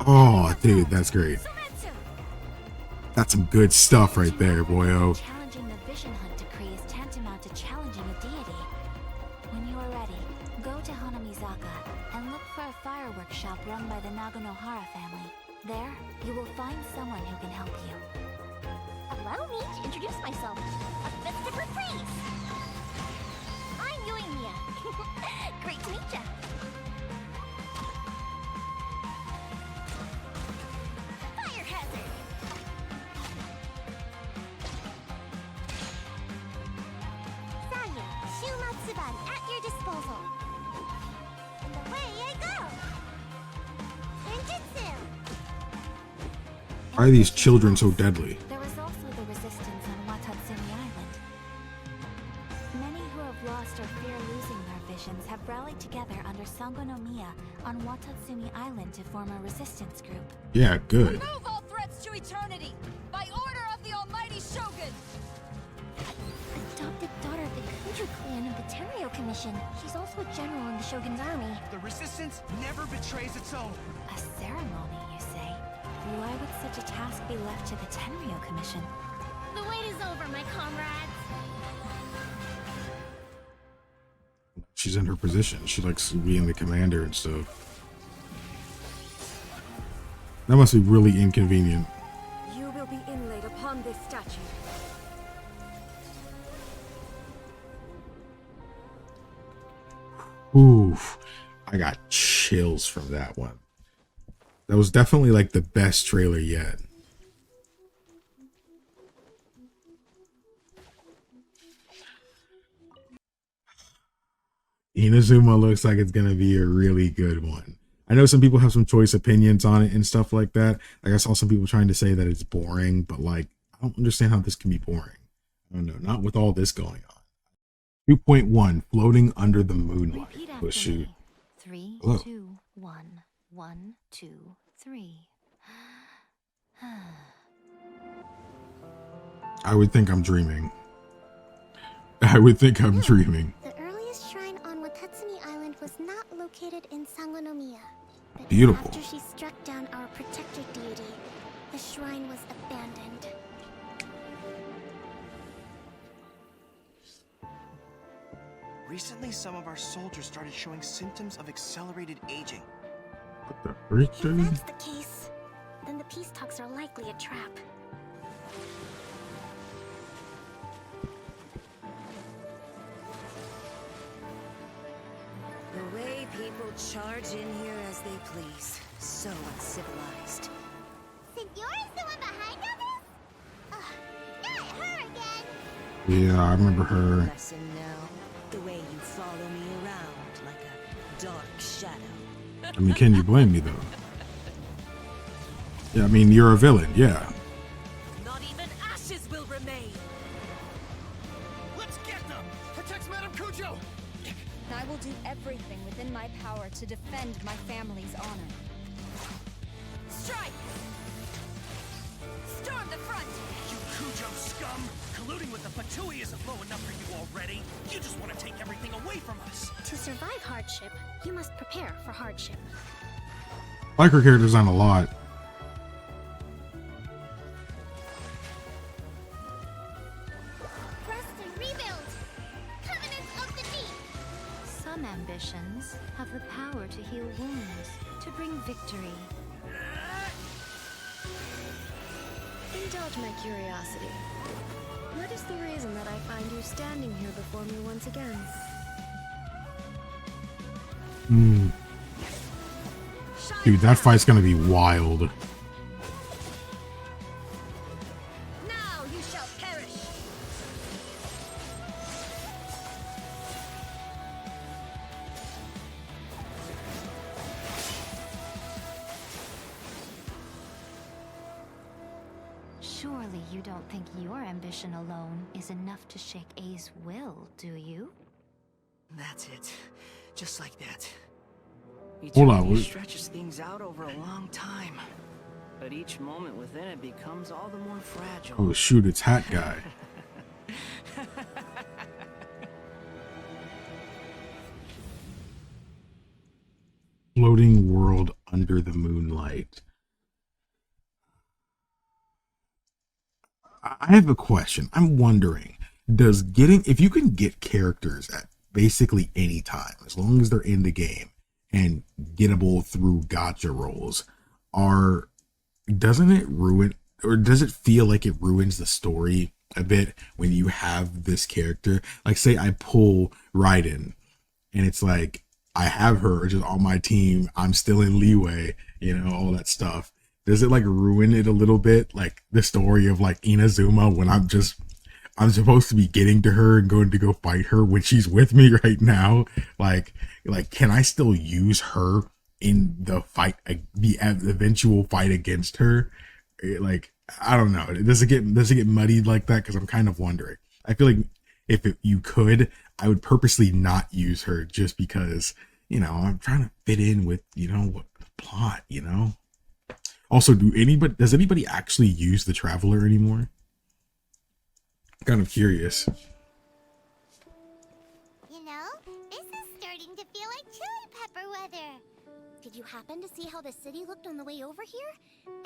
Speaker 1: Oh, dude, that's great. That's some good stuff right there, boyo.
Speaker 2: Challenging the vision hunt decree is tantamount to challenging a deity. When you are ready, go to Hanamizaka and look for a fireworks shop run by the Naganohara family. There, you will find someone who can help you.
Speaker 3: Allow me to introduce myself. A festive reprise. I'm Yoimiya. Great to meet ya. Fire hazard. Sanya, Shumatsuban at your disposal. And away I go. Genjutsu.
Speaker 1: Why are these children so deadly?
Speaker 2: There is also the resistance on Watatsumi Island. Many who have lost or fear losing their visions have rallied together under Sangonomiya on Watatsumi Island to form a resistance group.
Speaker 1: Yeah, good.
Speaker 16: Remove all threats to eternity by order of the Almighty Shogun.
Speaker 3: Adopted daughter of the Kuju clan of the Tenryo Commission. She's also a general in the Shogun's army.
Speaker 17: The resistance never betrays its own.
Speaker 2: A ceremony, you say? Why would such a task be left to the Tenryo Commission?
Speaker 3: The wait is over, my comrades.
Speaker 1: She's in her position. She likes being the commander and stuff. That must be really inconvenient.
Speaker 16: You will be inlaid upon this statue.
Speaker 1: Oof. I got chills from that one. That was definitely like the best trailer yet. Inazuma looks like it's gonna be a really good one. I know some people have some choice opinions on it and stuff like that. Like I saw some people trying to say that it's boring, but like I don't understand how this can be boring. I don't know, not with all this going on. 2.1 Floating Under the Moonlight. Oh shoot.
Speaker 2: 3,
Speaker 1: Hello.
Speaker 2: 2, 1, 1, 2, 3.
Speaker 1: I would think I'm dreaming. I would think I'm dreaming.
Speaker 3: The earliest shrine on Watatsumi Island was not located in Sangonomiya. But
Speaker 1: Beautiful.
Speaker 3: after she struck down our protector deity, the shrine was abandoned.
Speaker 17: Recently, some of our soldiers started showing symptoms of accelerated aging.
Speaker 1: What the freak,
Speaker 3: If
Speaker 1: dude?
Speaker 3: that's the case, then the peace talks are likely a trap.
Speaker 18: The way people charge in here as they please. So uncivilized.
Speaker 3: Signora's the one behind all this? Ugh, not her again!
Speaker 1: Yeah, I remember her.
Speaker 18: Lesson now. The way you follow me around like a dark shadow.
Speaker 1: I mean, can you blame me though? Yeah, I mean, you're a villain, yeah.
Speaker 18: Not even ashes will remain.
Speaker 17: Let's get them! Protect Madame Kujo!
Speaker 16: I will do everything within my power to defend my family's honor.
Speaker 18: Strike! Storm the front!
Speaker 17: You Kujo scum! Colluding with the Fatui isn't low enough for you already. You just want to take everything away from us.
Speaker 3: To survive hardship, you must prepare for hardship.
Speaker 1: I like her character design a lot.
Speaker 3: Rest and rebuild! Covenant of the Deep!
Speaker 2: Some ambitions have the power to heal wounds, to bring victory.
Speaker 19: Indulge my curiosity. What is the reason that I find you standing here before me once again?
Speaker 1: Dude, that fight's gonna be wild.
Speaker 16: Now you shall perish.
Speaker 2: Surely you don't think your ambition alone is enough to shake A's will, do you?
Speaker 7: That's it. Just like that.
Speaker 1: Hold on,
Speaker 7: Eternity
Speaker 1: what-
Speaker 7: stretches things out over a long time. But each moment within it becomes all the more fragile.
Speaker 1: Oh shoot, it's Hat Guy. Floating World Under the Moonlight. I have a question. I'm wondering, if you can get characters at basically any time, as long as they're in the game and gettable through gacha rolls, doesn't it ruin, or does it feel like it ruins the story a bit when you have this character? Like, say I pull Raiden and it's like, I have her just on my team, I'm still in leeway, all that stuff. Does it like ruin it a little bit? Like the story of like Inazuma, when I'm supposed to be getting to her and going to go fight her when she's with me right now. Like, can I still use her in the fight, the eventual fight against her? Like, I don't know. Does it get muddied like that? Because I'm kind of wondering. I feel like if you could, I would purposely not use her just because, I'm trying to fit in with, what plot, Also, does anybody actually use the Traveler anymore? I'm kind of curious.
Speaker 3: This is starting to feel like chili pepper weather. Did you happen to see how the city looked on the way over here?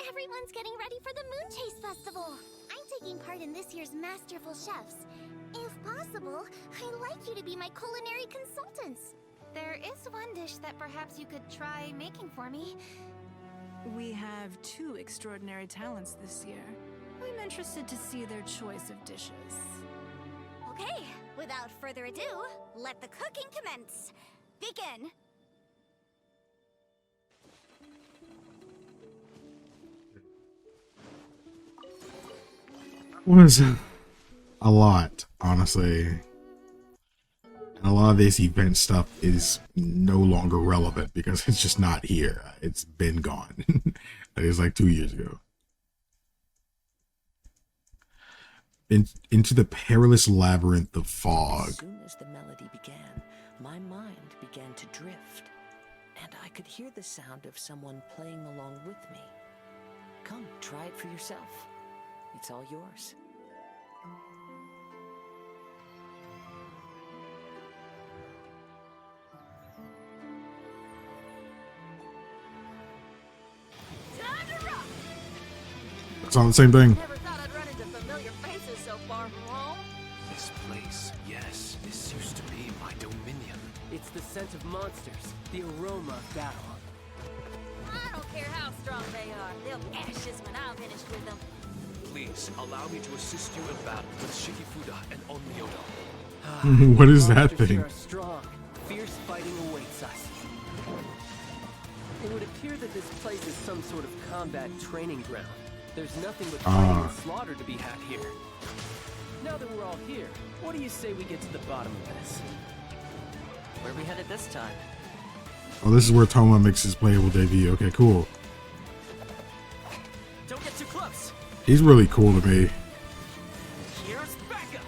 Speaker 3: Everyone's getting ready for the Moon Chase Festival. I'm taking part in this year's Masterful Chefs. If possible, I'd like you to be my culinary consultants.
Speaker 4: There is one dish that perhaps you could try making for me.
Speaker 20: We have 2 extraordinary talents this year. I'm interested to see their choice of dishes.
Speaker 3: Okay, without further ado, let the cooking commence. Begin.
Speaker 1: Was a lot, honestly. And a lot of this event stuff is no longer relevant because it's just not here. It's been gone. It was like 2 years ago. Into the perilous labyrinth of fog.
Speaker 12: As soon as the melody began, my mind began to drift, and I could hear the sound of someone playing along with me. Come, try it for yourself. It's all yours.
Speaker 1: It's on the same thing.
Speaker 21: Never thought I'd run into familiar faces so far from home.
Speaker 15: This place, yes, this used to be my dominion.
Speaker 14: It's the scent of monsters, the aroma of battle.
Speaker 21: I don't care how strong they are. They'll be ashes when I'm finished with them.
Speaker 15: Please, allow me to assist you in battle with Shikifuda and Onmyoto.
Speaker 1: What is that
Speaker 14: Monsters
Speaker 1: thing?
Speaker 14: here are strong. Fierce fighting awaits us. It would appear that this place is some sort of combat training ground. There's nothing but fighting and slaughter to be had here. Now that we're all here, what do you say we get to the bottom of this?
Speaker 12: Where are we headed this time?
Speaker 1: Oh, this is where Toma makes his playable debut. Okay, cool.
Speaker 14: Don't get too close.
Speaker 1: He's really cool to me.
Speaker 14: Here's backup.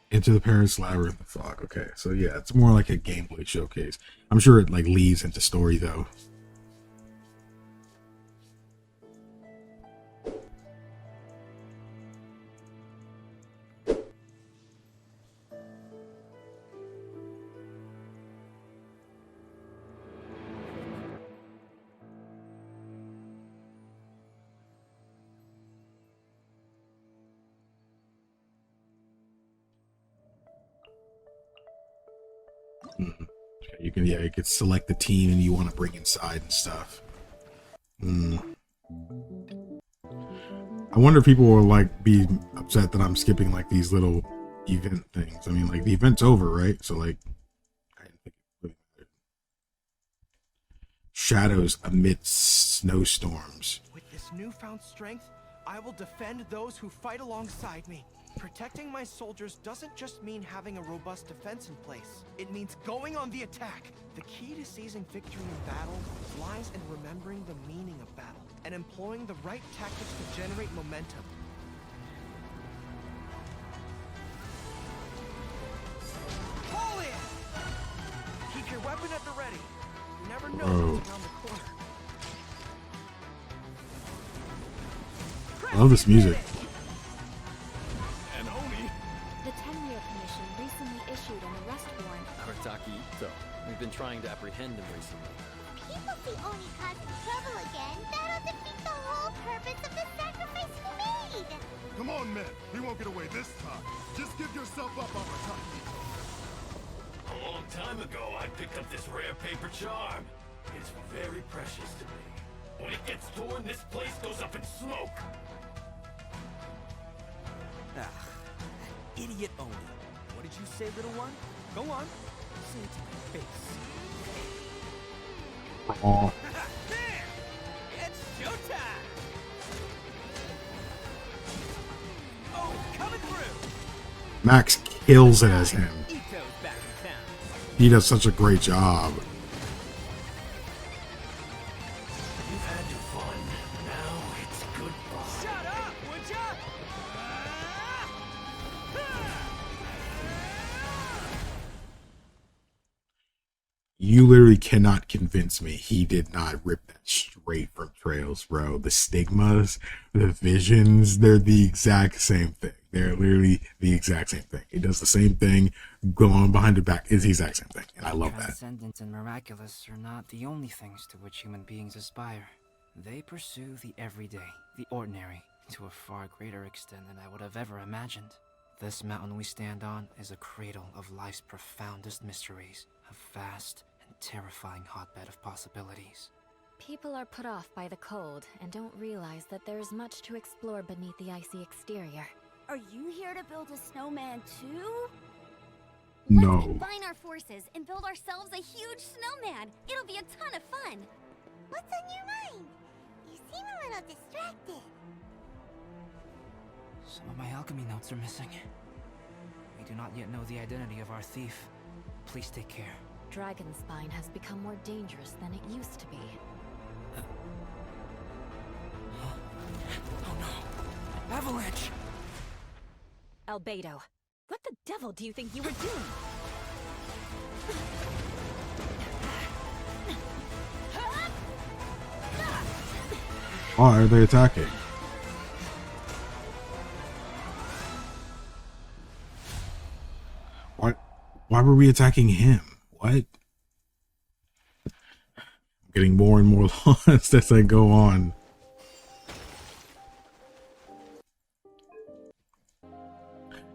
Speaker 1: Into the Paris Labyrinth of Fog. Okay, so yeah, it's more like a gameplay showcase. I'm sure it like leads into story though. You could select the team and you want to bring inside and stuff. I wonder if people will like be upset that I'm skipping like these little event things. I mean, like the event's over, right? So like, I didn't think it really mattered. Shadows amidst snowstorms.
Speaker 17: With this newfound strength, I will defend those who fight alongside me. Protecting my soldiers doesn't just mean having a robust defense in place. It means going on the attack. The key to seizing victory in battle lies in remembering the meaning of battle and employing the right tactics to generate momentum. Pull in! Keep your weapon at the ready. You never know what's around the corner.
Speaker 1: I love this music.
Speaker 2: The 10-year commission recently issued an arrest warrant.
Speaker 22: Arataki Ito. We've been trying to apprehend
Speaker 14: apprehend him recently.
Speaker 3: People see Oni causing trouble again. That'll defeat the whole purpose of the sacrifice we made.
Speaker 9: Come on, men. We won't get away this time. Just give yourself up on the top.
Speaker 5: A long time ago, I picked up this rare paper charm. It's very precious to me. When it gets torn, this place goes up in smoke.
Speaker 14: Ah, idiot Oni. What did you say, little one? Go on. Say it to my face.
Speaker 1: Oh.
Speaker 14: There! It's showtime! Oh, coming through!
Speaker 1: Max kills it as him.
Speaker 14: Ito's back in town.
Speaker 1: He does such a great job.
Speaker 5: You've had your fun. Now it's goodbye.
Speaker 14: Shut up, would ya?
Speaker 1: You literally cannot convince me he did not rip that straight from Trails, bro. The stigmas, the visions, they're the exact same thing. They're literally the exact same thing. He does the same thing. Go on behind the back is the exact same thing. And I love that.
Speaker 7: Transcendent and miraculous are not the only things to which human beings aspire. They pursue the everyday, the ordinary, to a far greater extent than I would have ever imagined. This mountain we stand on is a cradle of life's profoundest mysteries, a vast and terrifying hotbed of possibilities.
Speaker 2: People are put off by the cold and don't realize that there is much to explore beneath the icy exterior.
Speaker 21: Are you here to build a snowman too?
Speaker 1: No.
Speaker 21: Combine our forces and build ourselves a huge snowman. It'll be a ton of fun.
Speaker 3: What's on your mind? You seem a little distracted.
Speaker 7: Some of my alchemy notes are missing. We do not yet know the identity of our thief. Please take care.
Speaker 2: Dragonspine has become more dangerous than it used to be.
Speaker 7: Oh no! Avalanche!
Speaker 2: Albedo, what the devil do you think you were doing?
Speaker 1: Why are they attacking? Why were we attacking him? What? I'm getting more and more lost as I go on.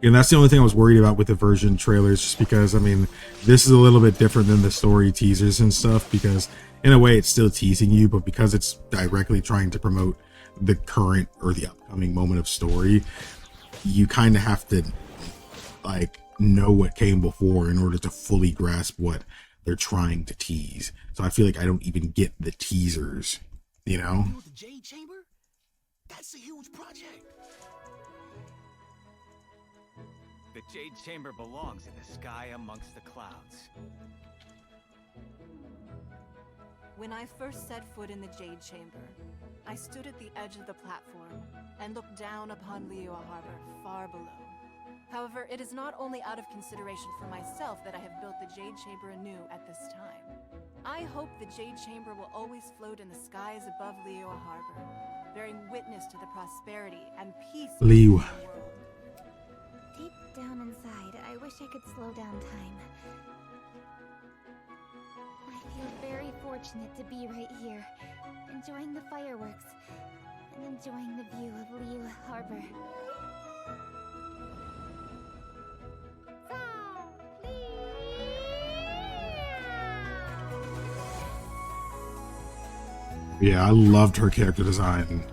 Speaker 1: And that's the only thing I was worried about with the version trailers, just because, I mean, this is a little bit different than the story teasers and stuff, because in a way it's still teasing you, but because it's directly trying to promote the current or the upcoming moment of story, you kind of have to, like, know what came before in order to fully grasp what they're trying to tease. So I feel like I don't even get the teasers, you know?
Speaker 15: The Jade Chamber? That's a huge project.
Speaker 22: The Jade Chamber belongs in the sky amongst the clouds.
Speaker 23: When I first set foot in the Jade Chamber, I stood at the edge of the platform and looked down upon Liyue Harbor far below. However, it is not only out of consideration for myself that I have built the Jade Chamber anew at this time. I hope the Jade Chamber will always float in the skies above Liyue Harbor, bearing witness to the prosperity and peace of the world.
Speaker 2: Deep down inside, I wish I could slow down time. I feel very fortunate to be right here, enjoying the fireworks, and enjoying the view of Liyue Harbor.
Speaker 1: Yeah, I loved her character design.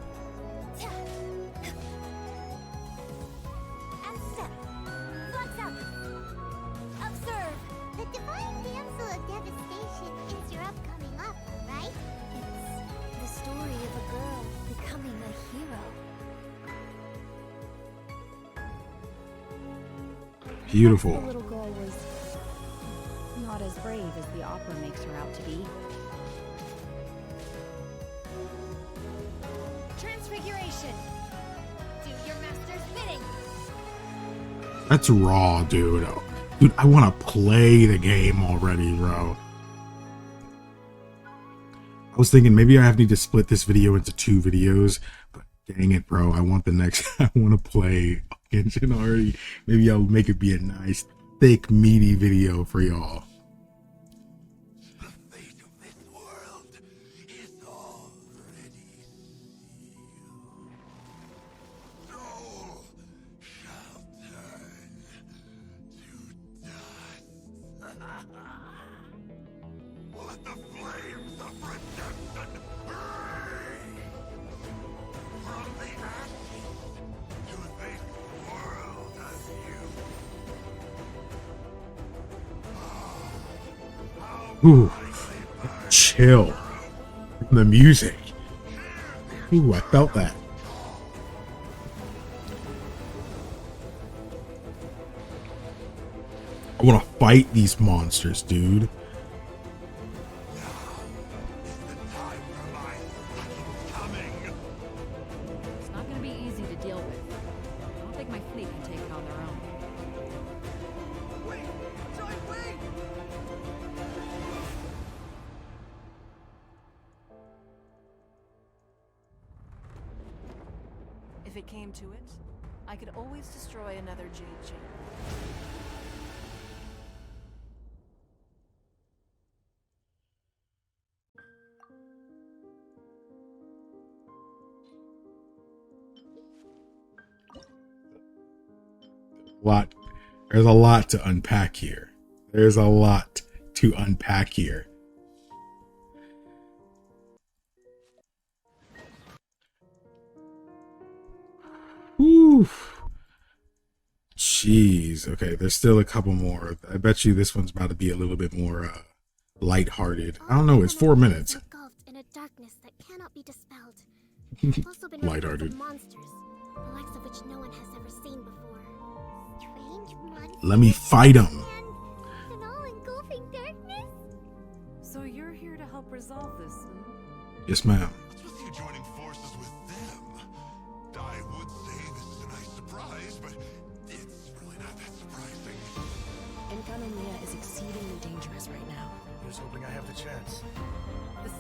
Speaker 3: Observe! The Divine Damsel of Devastation is your upcoming opera, right?
Speaker 2: It's the story of a girl becoming a hero.
Speaker 1: Beautiful.
Speaker 24: The little girl was not as brave as the opera makes her out to be.
Speaker 21: Transfiguration! Do your master's bidding!
Speaker 1: That's raw, dude. Dude, I want to play the game already, bro. I was thinking maybe I need to split this video into 2 videos, but dang it, bro. I want the next. I want to play Genshin already. Maybe I'll make it be a nice, thick, meaty video for y'all. Ooh, chill. The music. Ooh, I felt that. I want to fight these monsters, dude.
Speaker 4: It's not going to be easy to deal with. I don't think my fleet can take it on their own.
Speaker 17: Wait! Joy, wait!
Speaker 23: If it came to it, I could always destroy another Jade Chamber.
Speaker 1: There's a lot to unpack here. There's a lot to unpack here. Whew. Jeez. Okay, there's still a couple more. I bet you this one's about to be a little bit more lighthearted. I don't know. It's 4 minutes.
Speaker 2: Engulfed in a darkness that cannot be dispelled. I've also been
Speaker 1: Lighthearted.
Speaker 2: monsters, the likes of which no one has ever seen before. Strange monsters.
Speaker 1: Let me fight them.
Speaker 2: An all-engulfing darkness.
Speaker 4: So you're here to help resolve this, huh?
Speaker 1: Yes, ma'am.
Speaker 9: It's with you joining forces with them. I would say this is a nice surprise, but it's really not that surprising.
Speaker 18: Enkanomiya is exceedingly dangerous right now.
Speaker 15: Here's hoping I have the chance.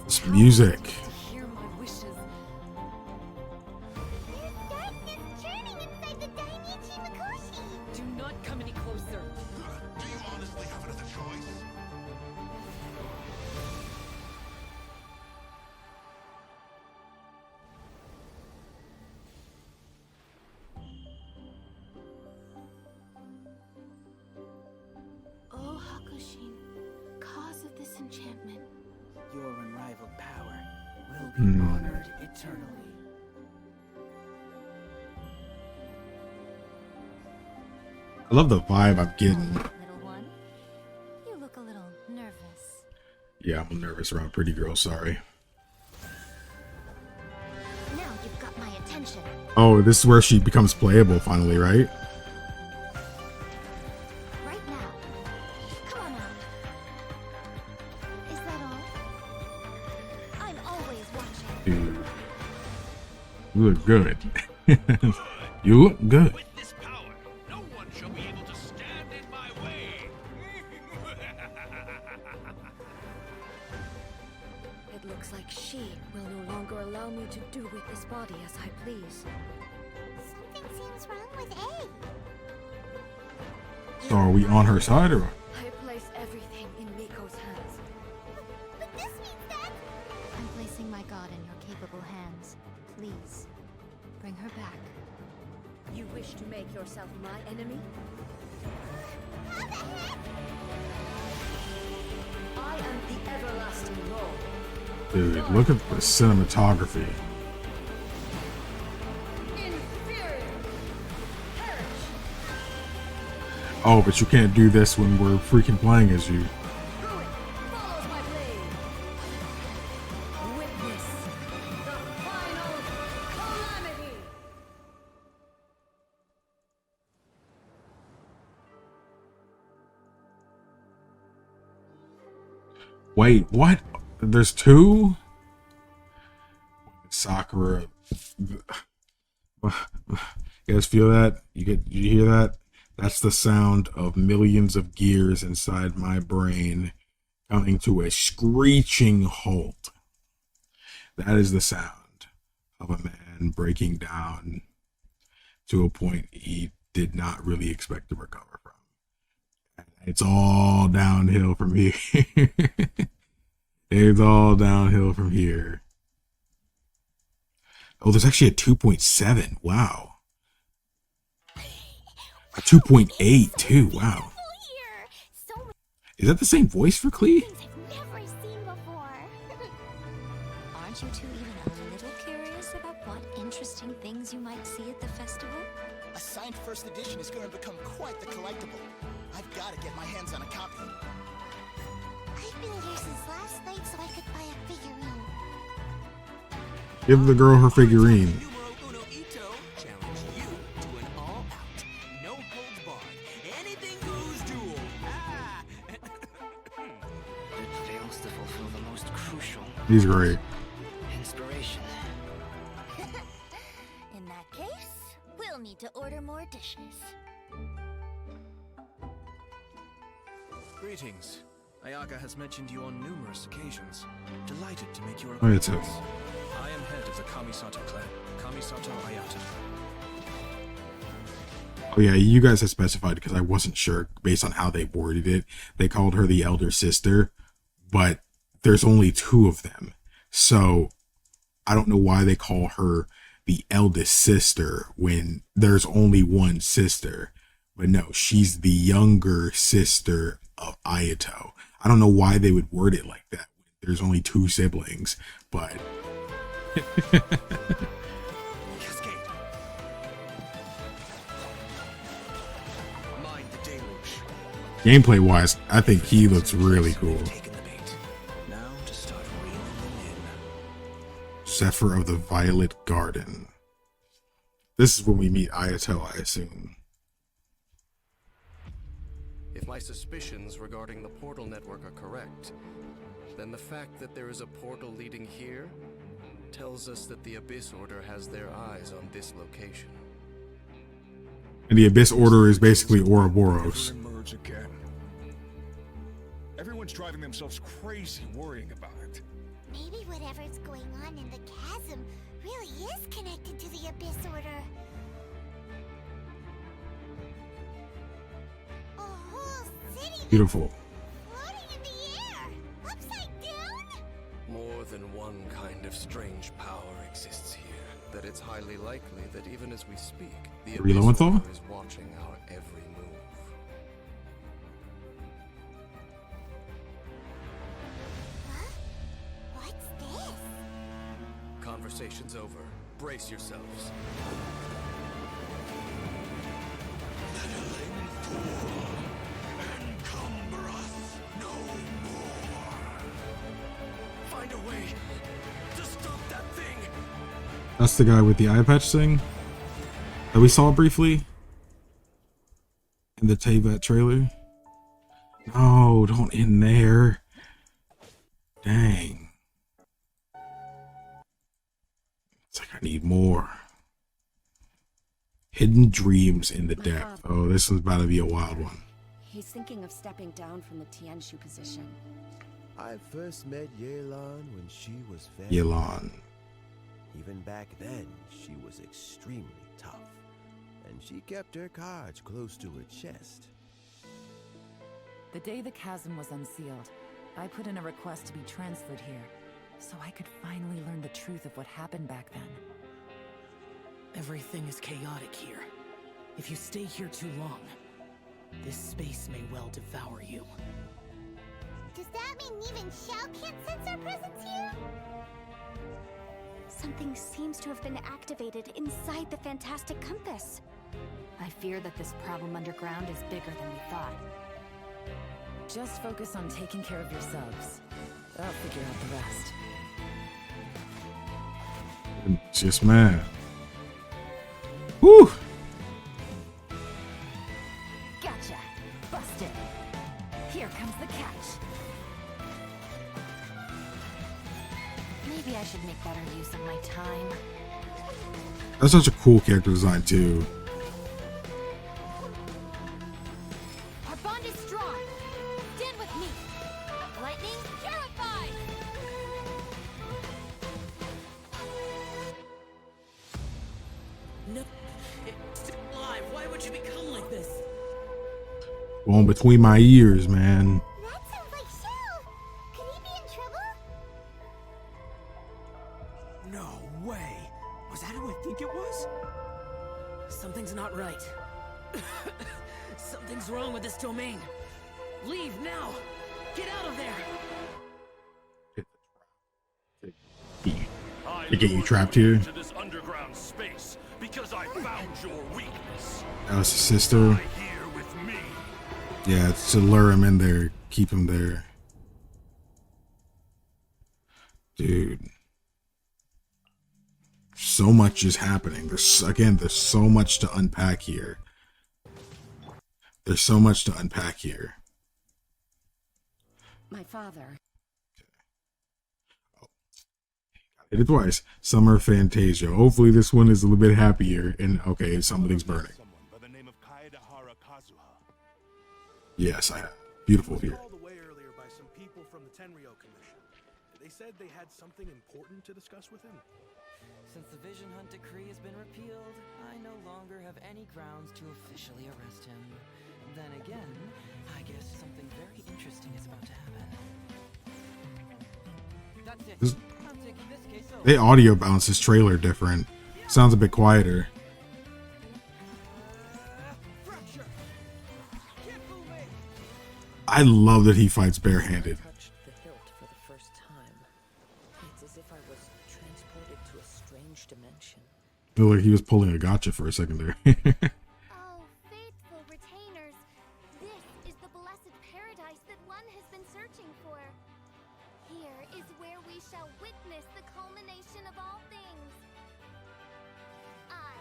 Speaker 1: This music.
Speaker 4: To hear my wishes.
Speaker 2: There's darkness churning inside the Dainichi Mikoshi.
Speaker 4: Do not come any closer.
Speaker 9: Do you honestly have another choice?
Speaker 13: Oh, Hakushin, cause of this enchantment.
Speaker 14: Your unrivaled power will be honored eternally.
Speaker 1: I love the vibe I'm getting.
Speaker 2: Little one, you look a little nervous.
Speaker 1: Yeah, I'm nervous around pretty girls. Sorry.
Speaker 2: Now you've got my attention.
Speaker 1: Oh, this is where she becomes playable finally, right?
Speaker 2: Right now. Come on now. Is that all? I'm always watching.
Speaker 1: Dude, you look good. You look good.
Speaker 5: With this power, no one shall be able to stand in my way.
Speaker 16: It looks like she will no longer allow me to do with this body as I please.
Speaker 2: Something seems wrong with A.
Speaker 1: So are we on her side or?
Speaker 16: I place everything in Miko's hands.
Speaker 2: But this means that I'm placing my god in your capable hands. Please, bring her back.
Speaker 16: You wish to make yourself my enemy?
Speaker 2: How the heck?
Speaker 16: I am the everlasting Lord.
Speaker 1: Dude, look at the cinematography.
Speaker 16: Inferior. Perish.
Speaker 1: Oh, but you can't do this when we're freaking playing as you.
Speaker 16: Ruin follows my blade. Witness the final calamity.
Speaker 1: Wait, what? There's two? Sakura. You guys feel that? You hear that? That's the sound of millions of gears inside my brain coming to a screeching halt. That is the sound of a man breaking down to a point he did not really expect to recover from. It's all downhill from here. It's all downhill from here. Oh, there's actually a 2.7. Wow. A 2.8 too. Wow. Is that the same voice for Klee?
Speaker 2: Things I've never seen before. aren't you two even a little curious about what interesting things you might see at the festival?
Speaker 6: A signed first edition is going to become quite the collectible. I've got to get my hands on a copy.
Speaker 3: I've been here since last night so I could buy a figurine.
Speaker 1: Give the girl her figurine.
Speaker 14: Challenge you to an all-out, no holds barred, anything goes duel.
Speaker 7: It fails to fulfill the most crucial.
Speaker 1: He's great.
Speaker 7: Inspiration.
Speaker 2: In that case, we'll need to order more dishes.
Speaker 15: Greetings. Ayaka has mentioned you on numerous occasions. Delighted to make your
Speaker 1: Oh, it's
Speaker 15: acquaintance. I am head of the Kamisato clan, Kamisato Ayata.
Speaker 1: Oh yeah, you guys have specified because I wasn't sure based on how they worded it. They called her the elder sister, but there's only 2 of them. So I don't know why they call her the eldest sister when there's only one sister. But no, she's the younger sister of Ayato. I don't know why they would word it like that. There's only 2 siblings, but gameplay wise, I think he looks really cool.
Speaker 15: Now to start reeling them in.
Speaker 1: Zephyr of the Violet Garden. This is when we meet Ayato, I assume.
Speaker 8: If my suspicions regarding the portal network are correct, then the fact that there is a portal leading here tells us that the Abyss Order has their eyes on this location.
Speaker 1: And the Abyss Order is basically Ouroboros.
Speaker 15: Emerge again. Everyone's driving themselves crazy worrying about it.
Speaker 3: Maybe whatever's going on in the chasm really is connected to the Abyss Order. A whole city
Speaker 1: Beautiful.
Speaker 3: floating in the air, upside down?
Speaker 8: More than one kind of strange power exists here, that it's highly likely that even as we speak, the Abyss
Speaker 1: Relowenthal?
Speaker 8: Order is watching our every move.
Speaker 3: What's this?
Speaker 8: Conversation's over. Brace yourselves.
Speaker 9: Encumber us no more.
Speaker 8: Find a way to stop that thing.
Speaker 1: That's the guy with the eye patch thing that we saw briefly in the Teyvat trailer. No, don't end there. Dang. It's like I need more. Hidden dreams in the depth. Oh, this one's about to be a wild one.
Speaker 10: He's thinking of stepping down from the Tianshu position.
Speaker 11: I first met Yelan when she was very
Speaker 1: Yelan.
Speaker 11: Even back then, she was extremely tough, and she kept her cards close to her chest.
Speaker 25: The day the chasm was unsealed, I put in a request to be transferred here, so I could finally learn the truth of what happened back then.
Speaker 26: Everything is chaotic here. If you stay here too long, this space may well devour you.
Speaker 3: Does that mean even Shao can't sense our presence here?
Speaker 19: Something seems to have been activated inside the Fantastic Compass.
Speaker 24: I fear that this problem underground is bigger than we thought.
Speaker 25: Just focus on taking care of yourselves. I'll figure out the rest.
Speaker 1: Just man. Woo!
Speaker 24: Gotcha! Busted! Here comes the catch. Maybe I should make better use of my time.
Speaker 1: That's such a cool character design too.
Speaker 2: Our bond is strong. Stand with me. Lightning purified.
Speaker 26: No, it's still alive. Why would you become like this?
Speaker 1: Going between my ears, man.
Speaker 3: That sounds like Shao. Could he be in trouble?
Speaker 26: No way. Was that who I think it was? Something's not right. Something's wrong with this domain. Leave now. Get out of there.
Speaker 1: To get you trapped here.
Speaker 9: To this underground space because I found your weakness.
Speaker 1: That was his sister.
Speaker 9: Here with me.
Speaker 1: Yeah, it's to lure him in there, keep him there. Dude. So much is happening. There's so much to unpack here. There's so much to unpack here.
Speaker 10: My father.
Speaker 1: Hit it twice. Summer Fantasia. Hopefully this one is a little bit happier. And okay, something's burning. Yes, I have. Beautiful here.
Speaker 15: Called away earlier by some people from the Tenryo Commission. They said they had something important to discuss with him.
Speaker 7: Since the Vision Hunt decree has been repealed, I no longer have any grounds to officially arrest him. Then again, I guess something very interesting is about to happen. That's it. I'm taking this case over.
Speaker 1: They audio bounce his trailer different. Sounds a bit quieter. I love that he fights barehanded.
Speaker 16: Touched the hilt for the first time. It's as if I was transported to a strange dimension.
Speaker 1: Feel like he was pulling a gotcha for a second there.
Speaker 2: Oh, faithful retainers, this is the blessed paradise that one has been searching for. Here is where we shall witness the culmination of all things. I,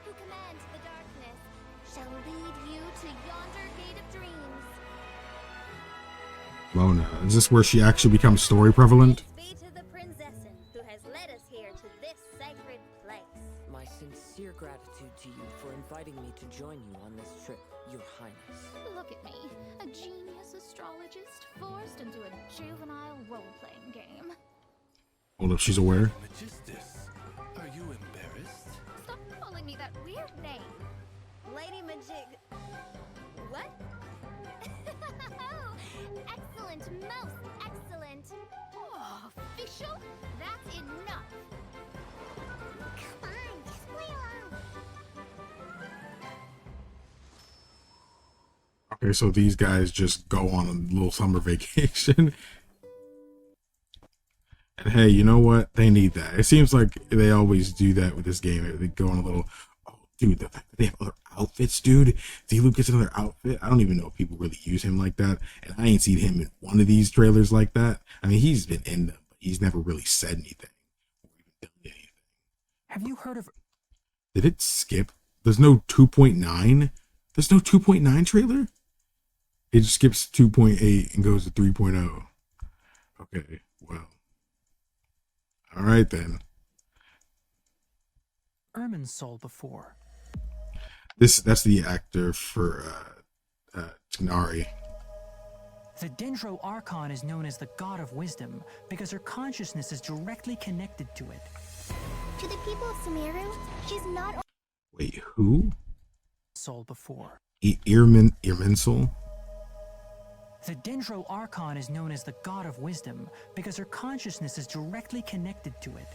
Speaker 2: who command the darkness, shall lead you to yonder gate of dreams.
Speaker 1: Mona, is this where she actually becomes story prevalent?
Speaker 2: Be to the princessin who has led us here to this sacred place.
Speaker 26: My sincere gratitude to you for inviting me to join you on this trip, Your Highness.
Speaker 13: Look at me, a genius astrologist forced into a juvenile role-playing game.
Speaker 1: Hold up, she's aware.
Speaker 9: Magistus, are you embarrassed?
Speaker 13: Stop calling me that weird name.
Speaker 2: Lady Majig. What? Excellent, most excellent.
Speaker 13: Oh, official?
Speaker 2: That's enough. Come on, just play along.
Speaker 1: Okay, so these guys just go on a little summer vacation. And hey, you know what? They need that. It seems like they always do that with this game. They go on a little, oh, dude, the fact that they have other outfits, dude. D-Luke gets another outfit. I don't even know if people really use him like that. And I ain't seen him in one of these trailers like that. I mean, he's been in them, but he's never really said anything or even done anything.
Speaker 26: Have you heard of...
Speaker 1: Did it skip? There's no 2.9? There's no 2.9 trailer? It just skips 2.8 and goes to 3.0. Okay, well. All right, then.
Speaker 26: Ermin's soul before.
Speaker 1: That's the actor for Tighnari.
Speaker 26: The Dendro Archon is known as the God of Wisdom because her consciousness is directly connected to it.
Speaker 2: To the people of Sumeru, she's not...
Speaker 1: Wait, who?
Speaker 26: Soul before.
Speaker 1: Irminsul?
Speaker 26: The Dendro Archon is known as the God of Wisdom because her consciousness is directly connected to it.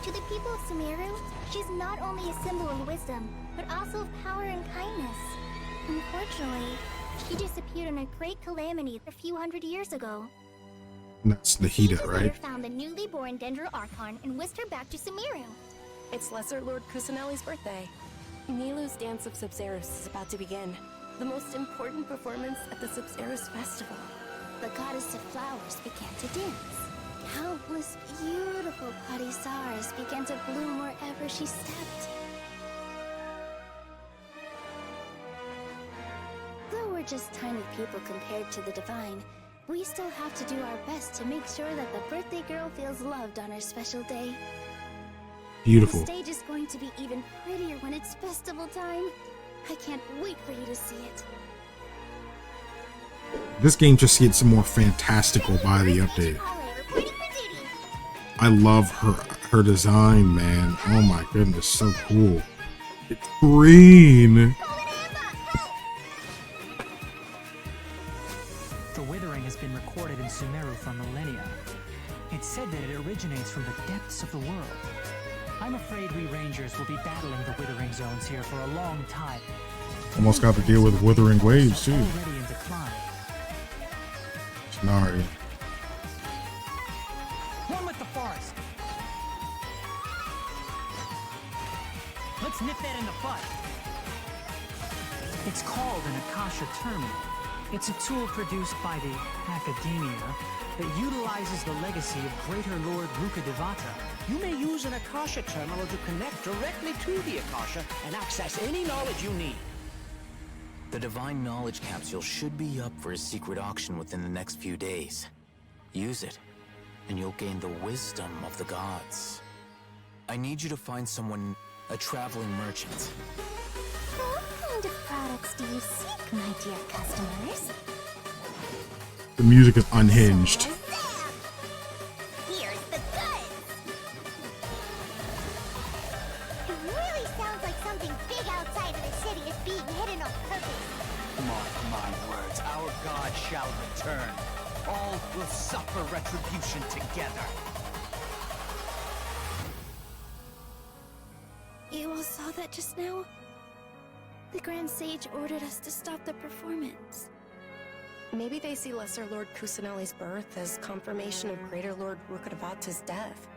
Speaker 2: To the people of Sumeru, she's not only a symbol of wisdom, but also of power and kindness. Unfortunately, she disappeared in a great calamity a few hundred years ago.
Speaker 1: That's Nahida, right?
Speaker 2: Later found the newly born Dendro Archon and whisked her back to Sumeru.
Speaker 10: It's Lesser Lord Kusanelli's birthday. Nilu's Dance of Subzerus is about to begin. The most important performance at the Subzerus Festival.
Speaker 2: The goddess of flowers began to dance. Countless beautiful Padisars began to bloom wherever she stepped. Though we're just tiny people compared to the divine, we still have to do our best to make sure that the birthday girl feels loved on her special day.
Speaker 1: Beautiful.
Speaker 2: The stage is going to be even prettier when it's festival time. I can't wait for you to see it.
Speaker 1: This game just gets some more fantastical by the update. I love her design, man. Oh my goodness, so cool. It's green.
Speaker 26: The Withering has been recorded in Sumeru for millennia. It's said that it originates from the depths of the world. I'm afraid we Rangers will be battling the Withering zones here for a long time.
Speaker 1: Almost got to deal with Withering waves too.
Speaker 26: Already in decline.
Speaker 1: Tighnari.
Speaker 26: One with the forest. Let's nip that in the bud. It's called an Akasha Terminal. It's a tool produced by the Academia that utilizes the legacy of Greater Lord Rukkhadevata.
Speaker 12: You may use an Akasha terminal to connect directly to the Akasha and access any knowledge you need.
Speaker 17: The Divine Knowledge Capsule should be up for a secret auction within the next few days. Use it, and you'll gain the wisdom of the gods. I need you to find someone, a traveling merchant.
Speaker 3: What kind of products do you seek, my dear customers?
Speaker 1: The music is unhinged.
Speaker 3: Here's the goods! It really sounds like something big outside of the city is being hidden on purpose.
Speaker 14: Mark my words, our god shall return. All will suffer retribution together.
Speaker 19: You all saw that just now? The Grand Sage ordered us to stop the performance.
Speaker 10: Maybe they see Lesser Lord Kusanali's birth as confirmation of Greater Lord Rukkhadevata's death.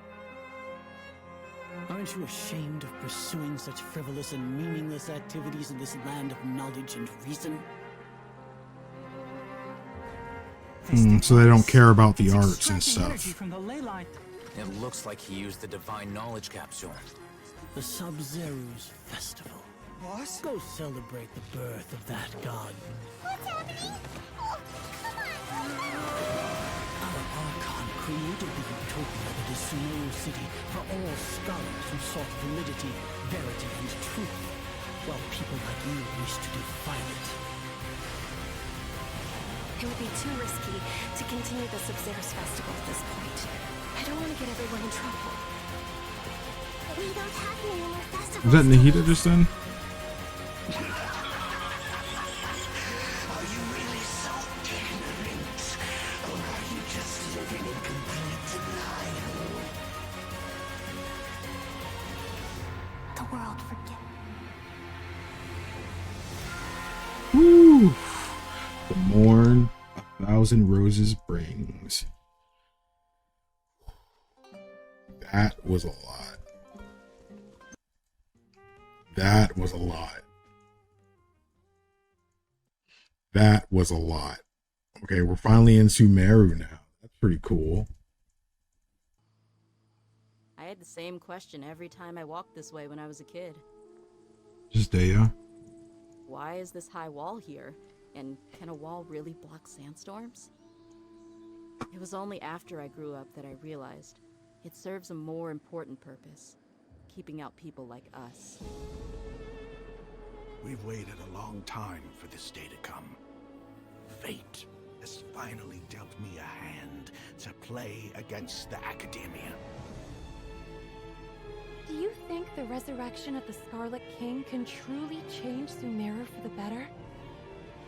Speaker 20: Aren't you ashamed of pursuing such frivolous and meaningless activities in this land of knowledge and reason?
Speaker 1: So they don't care about the arts and stuff.
Speaker 26: From the ley line.
Speaker 17: It looks like he used the Divine Knowledge Capsule.
Speaker 20: The Sub-Zero's festival. Boss? Go celebrate the birth of that god.
Speaker 3: What's happening? Oh, come on!
Speaker 20: Our Archon created the utopia that is Sumeru City for all scholars who sought validity, verity, and truth, while people like you wish to define it.
Speaker 10: It would be too risky to continue the Sub-Zero's festival at this point. I don't want to get everyone in trouble.
Speaker 3: We don't have any more festivals.
Speaker 1: Was that Nahida just then?
Speaker 9: Are you really so ignorant? Or are you just living in complete denial?
Speaker 3: The world forget.
Speaker 1: Woo! The morn 1,000 roses brings. That was a lot. That was a lot. That was a lot. Okay, we're finally in Sumeru now. That's pretty cool.
Speaker 21: I had the same question every time I walked this way when I was a kid.
Speaker 1: Just Daya.
Speaker 21: Why is this high wall here? And can a wall really block sandstorms? It was only after I grew up that I realized it serves a more important purpose, keeping out people like us.
Speaker 15: We've waited a long time for this day to come. Fate has finally dealt me a hand to play against the Academia.
Speaker 19: Do you think the resurrection of the Scarlet King can truly change Sumeru for the better?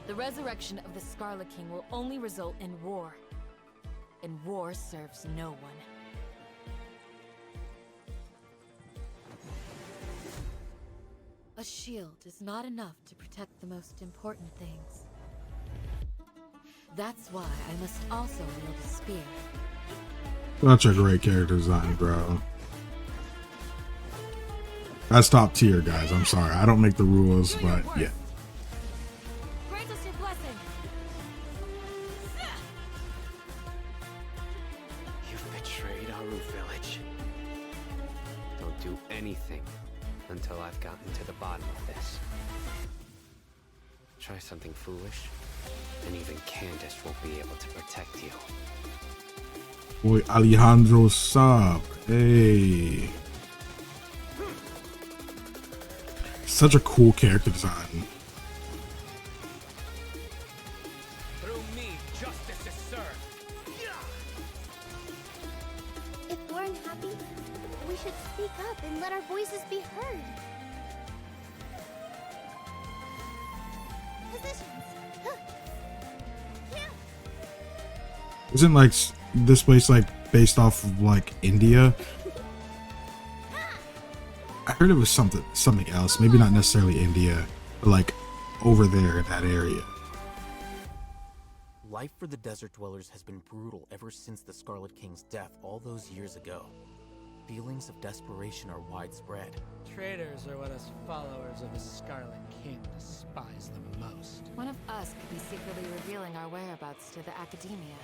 Speaker 21: The resurrection of the Scarlet King will only result in war. And war serves no one. A shield is not enough to protect the most important things. That's why I must also wield a spear.
Speaker 1: Such a great character design, bro. That's top tier, guys. I'm sorry. I don't make the rules, but yeah.
Speaker 21: Grant us your blessing.
Speaker 22: You've betrayed Aru Village. Don't do anything until I've gotten to the bottom of this. Try something foolish, and even Candace won't be able to protect you.
Speaker 1: Boy, Alejandro sub. Hey. Such a cool character design.
Speaker 14: Through me, justice is served.
Speaker 3: If we're unhappy, we should speak up and let our voices be heard. Positions.
Speaker 1: Isn't like this place like based off of like India? I heard it was something else. Maybe not necessarily India, but like over there in that area.
Speaker 17: Life for the desert dwellers has been brutal ever since the Scarlet King's death all those years ago. feelings of desperation are widespread.
Speaker 12: Traitors are what us followers of the Scarlet King despise the most.
Speaker 19: One of us could be secretly revealing our whereabouts to the Academia.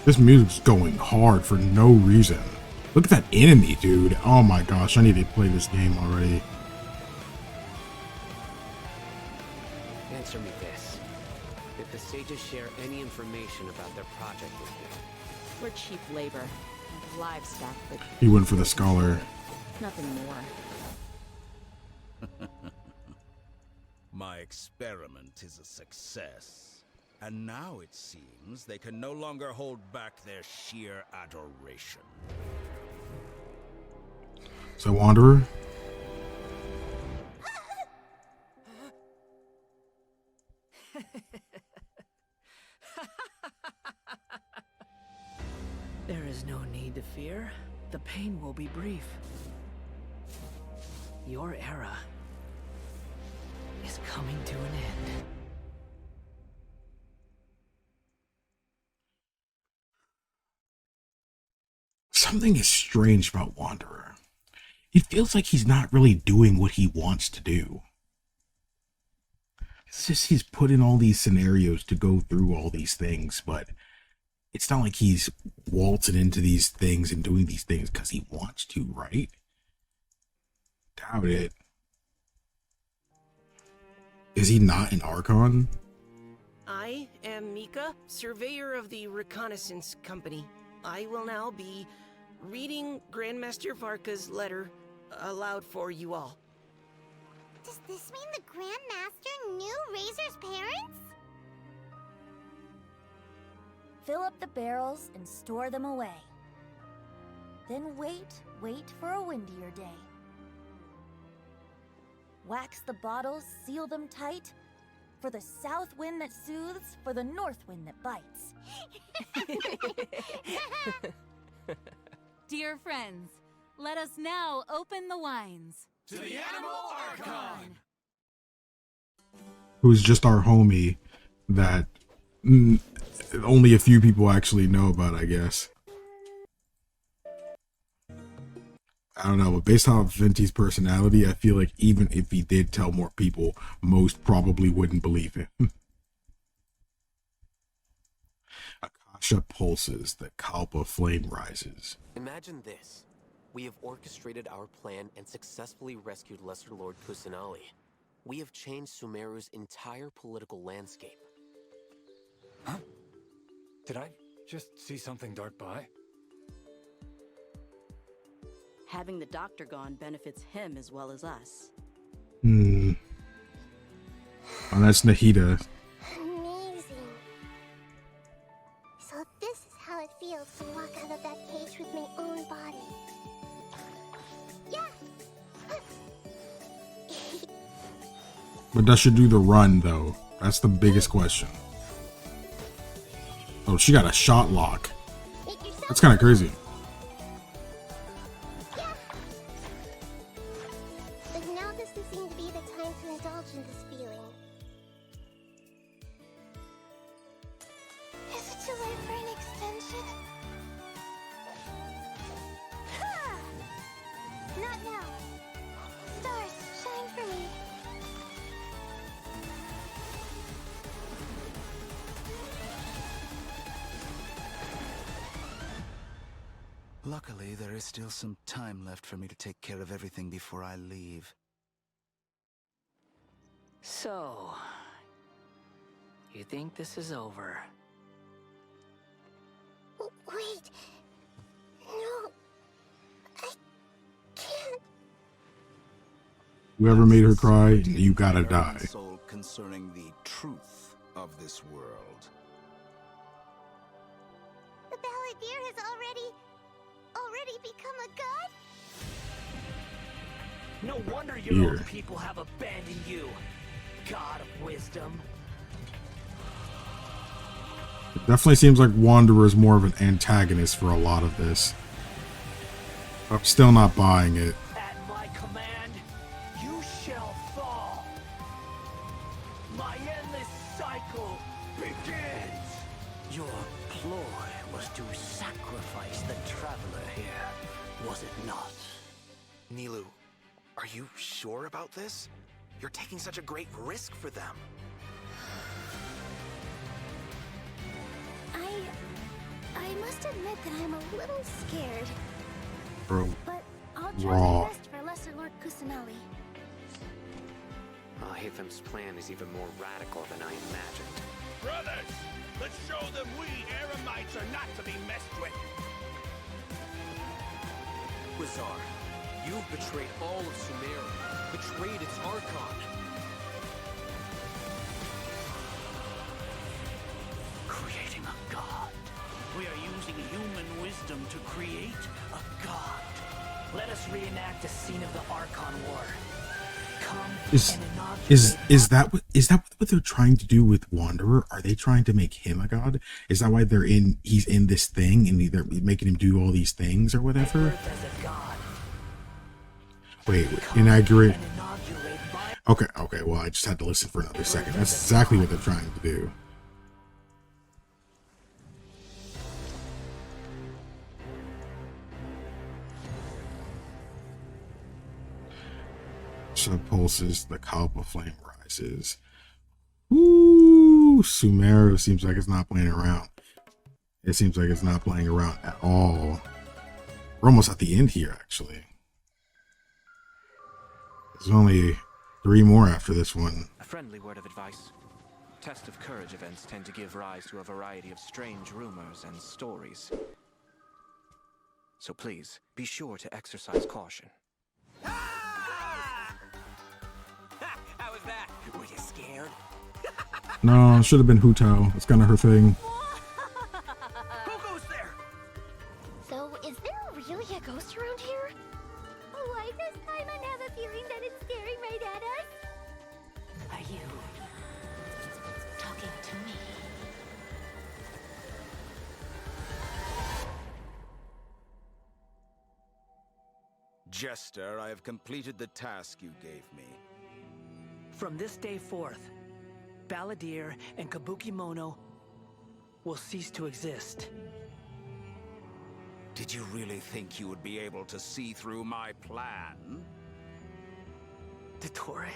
Speaker 1: This music's going hard for no reason. Look at that enemy, dude. Oh my gosh, I need to play this game already.
Speaker 22: Answer me this. Did the sages share any information about their project with you?
Speaker 21: We're cheap labor. Livestock, but
Speaker 1: He went for the scholar.
Speaker 21: nothing more.
Speaker 15: My experiment is a success. And now it seems they can no longer hold back their sheer adoration.
Speaker 1: So, Wanderer?
Speaker 12: There is no need to fear. The pain will be brief. Your era is coming to an end.
Speaker 1: Something is strange about Wanderer. It feels like he's not really doing what he wants to do. It's just he's put in all these scenarios to go through all these things, but it's not like he's waltzing into these things and doing these things because he wants to, right? Doubt it. Is he not an Archon?
Speaker 4: I am Mika, surveyor of the Reconnaissance Company. I will now be reading Grandmaster Varka's letter aloud for you all.
Speaker 3: Does this mean the Grandmaster knew Razor's parents?
Speaker 2: Fill up the barrels and store them away. Then wait for a windier day. Wax the bottles, seal them tight, for the south wind that soothes, for the north wind that bites.
Speaker 5: Dear friends, let us now open the wines.
Speaker 9: To the Animal Archon!
Speaker 1: Who's just our homie that only a few people actually know about, I guess. I don't know, but based on Venti's personality, I feel like even if he did tell more people, most probably wouldn't believe him. Akasha pulses, the Kalpa flame rises.
Speaker 17: Imagine this. We have orchestrated our plan and successfully rescued Lesser Lord Kusanali. We have changed Sumeru's entire political landscape.
Speaker 6: Huh? Did I just see something dart by?
Speaker 21: Having the doctor gone benefits him as well as us.
Speaker 1: Oh, that's Nahida.
Speaker 3: Amazing. So this is how it feels to walk out of that cage with my own body. Yeah.
Speaker 1: But does she do the run, though? That's the biggest question. Oh, she got a shot lock. That's kind of crazy.
Speaker 3: But now doesn't seem to be the time to indulge in this feeling. Is it too late for an extension? Ha! Not now. Stars, shine for me.
Speaker 15: Luckily, there is still some time left for me to take care of everything before I leave.
Speaker 12: So, you think this is over?
Speaker 3: Wait. No. I can't.
Speaker 1: Whoever made her cry, you gotta die.
Speaker 15: Soul concerning the truth of this world.
Speaker 3: The Balladeer has already become a god?
Speaker 12: No wonder your own people have abandoned you, God of wisdom.
Speaker 1: It definitely seems like Wanderer is more of an antagonist for a lot of this. I'm still not buying it.
Speaker 12: At my command, you shall fall. My endless cycle begins.
Speaker 20: Your ploy was to sacrifice the traveler here, was it not?
Speaker 8: Nilou, are you sure about this? You're taking such a great risk for them.
Speaker 3: I must admit that I'm a little scared.
Speaker 1: Bro,
Speaker 3: But I'll try
Speaker 1: raw.
Speaker 3: my best for Lesser Lord Kusanali.
Speaker 22: Hitham's plan is even more radical than I imagined.
Speaker 9: Brothers, let's show them we Eremites are not to be messed with.
Speaker 14: Quasar, you've betrayed all of Sumeru, betrayed its Archon.
Speaker 20: Creating a god. We are using human wisdom to create a god. Let us reenact the scene of the Archon War. Come
Speaker 1: Is that what they're trying to do with Wanderer? Are they trying to make him a god? Is that why he's in this thing and they're making him do all these things or whatever? Wait, inaugurate. Okay, well, I just had to listen for another second. That's exactly what they're trying to do. Pulses, the Kalpa flame rises. Ooh, Sumeru seems like it's not playing around. It seems like it's not playing around at all. We're almost at the end here, actually. There's only 3 more after this one.
Speaker 7: A friendly word of advice. Test of courage events tend to give rise to a variety of strange rumors and stories. So please, be sure to exercise caution.
Speaker 14: How was that? Were you scared?
Speaker 1: No, it should have been Hutao. That's kind of her thing.
Speaker 14: Who goes there?
Speaker 3: So, is there really a ghost around here? Why this time I have a feeling that it's staring right at us?
Speaker 19: Are you talking to me?
Speaker 15: Jester, I have completed the task you gave me.
Speaker 20: From this day forth, Balladeer and Kabukimono will cease to exist.
Speaker 15: Did you really think you would be able to see through my plan?
Speaker 20: Dottore.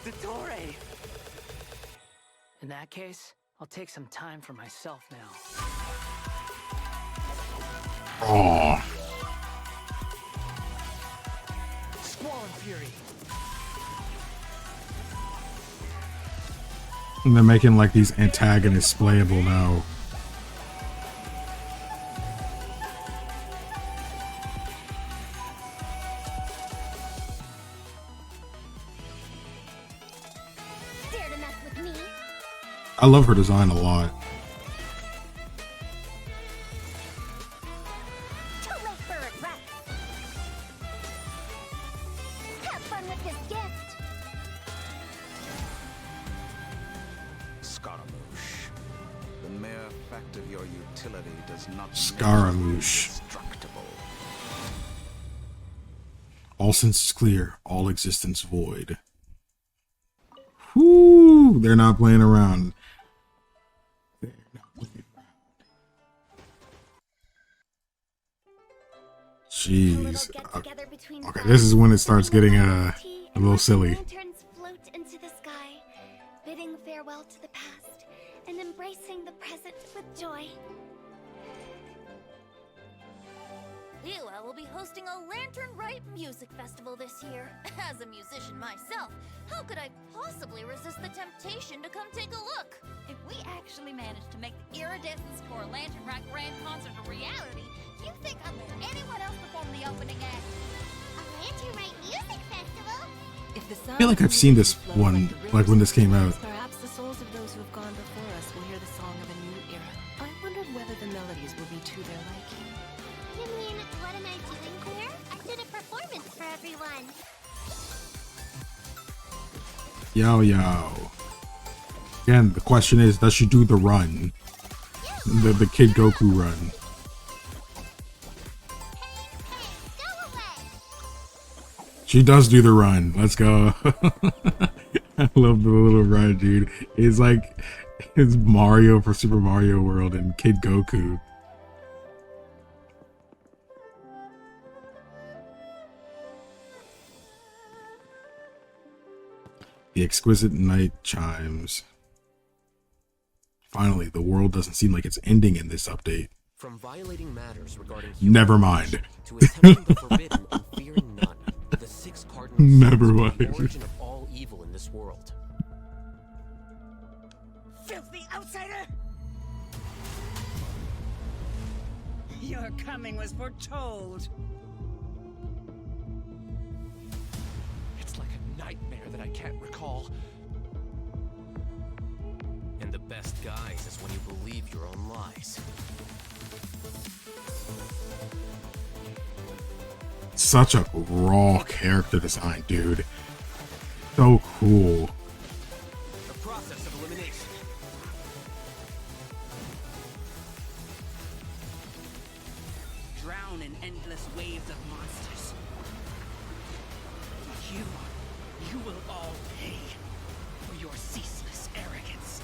Speaker 20: Dottore! In that case, I'll take some time for myself now.
Speaker 1: Oh.
Speaker 20: Squall and Fury.
Speaker 1: And they're making like these antagonists playable now.
Speaker 3: Dare to mess with me?
Speaker 1: I love her design a lot.
Speaker 3: Too late for regrets. Have fun with this gift.
Speaker 15: Scaramouche. The mere fact of your utility does not
Speaker 1: Scaramouche.
Speaker 15: make you indestructible.
Speaker 1: All senses clear, all existence void. Whoo! They're not playing around. Jeez. Okay, this is when it starts getting a little silly.
Speaker 3: Lanterns float into the sky, bidding farewell to the past and embracing the present with joy.
Speaker 2: Liyue will be hosting a Lantern Rite Music Festival this year. As a musician myself, how could I possibly resist the temptation to come take a look? If we actually manage to make the Iridescence Core Lantern Rite Grand Concert a reality, do you think I'd let anyone else perform the opening act?
Speaker 3: A Lantern Rite Music Festival?
Speaker 10: If the
Speaker 1: I feel like I've seen this one, like when this came out.
Speaker 10: Perhaps the souls of those who have gone before us will hear the song of a new era. I wondered whether the melodies will be to their liking.
Speaker 3: You mean, what am I doing, Claire? I did a performance for everyone.
Speaker 1: Yo, yo. Again, the question is, does she do the run? The Kid Goku run. She does do the run. Let's go. I love the little run, dude. It's like it's Mario for Super Mario World and Kid Goku. The exquisite night chimes. Finally, the world doesn't seem like it's ending in this update.
Speaker 11: From violating matters regarding
Speaker 1: Never mind.
Speaker 11: to attempting the forbidden and fearing none, the 6 cardinal
Speaker 1: Never
Speaker 11: sins are
Speaker 1: mind.
Speaker 11: the origin of all evil in this world.
Speaker 16: Filthy outsider! Your coming was foretold.
Speaker 11: It's like a nightmare that I can't recall. And the best guise is when you believe your own lies.
Speaker 1: Such a raw character design, dude. So cool.
Speaker 11: The process of elimination.
Speaker 16: Drown in endless waves of monsters. You will all pay for your ceaseless arrogance.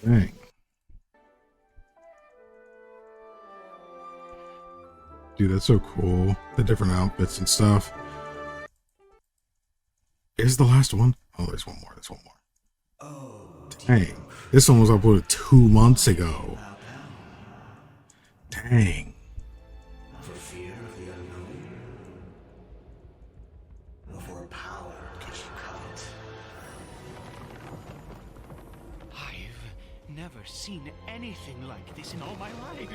Speaker 1: Dang. Dude, that's so cool. The different outfits and stuff. Is the last one? Oh, there's one more. There's one more. Dang. This one was uploaded 2 months ago. Dang.
Speaker 20: For fear of the unknown, or for power because you covet.
Speaker 12: I've never seen anything like this in all my life.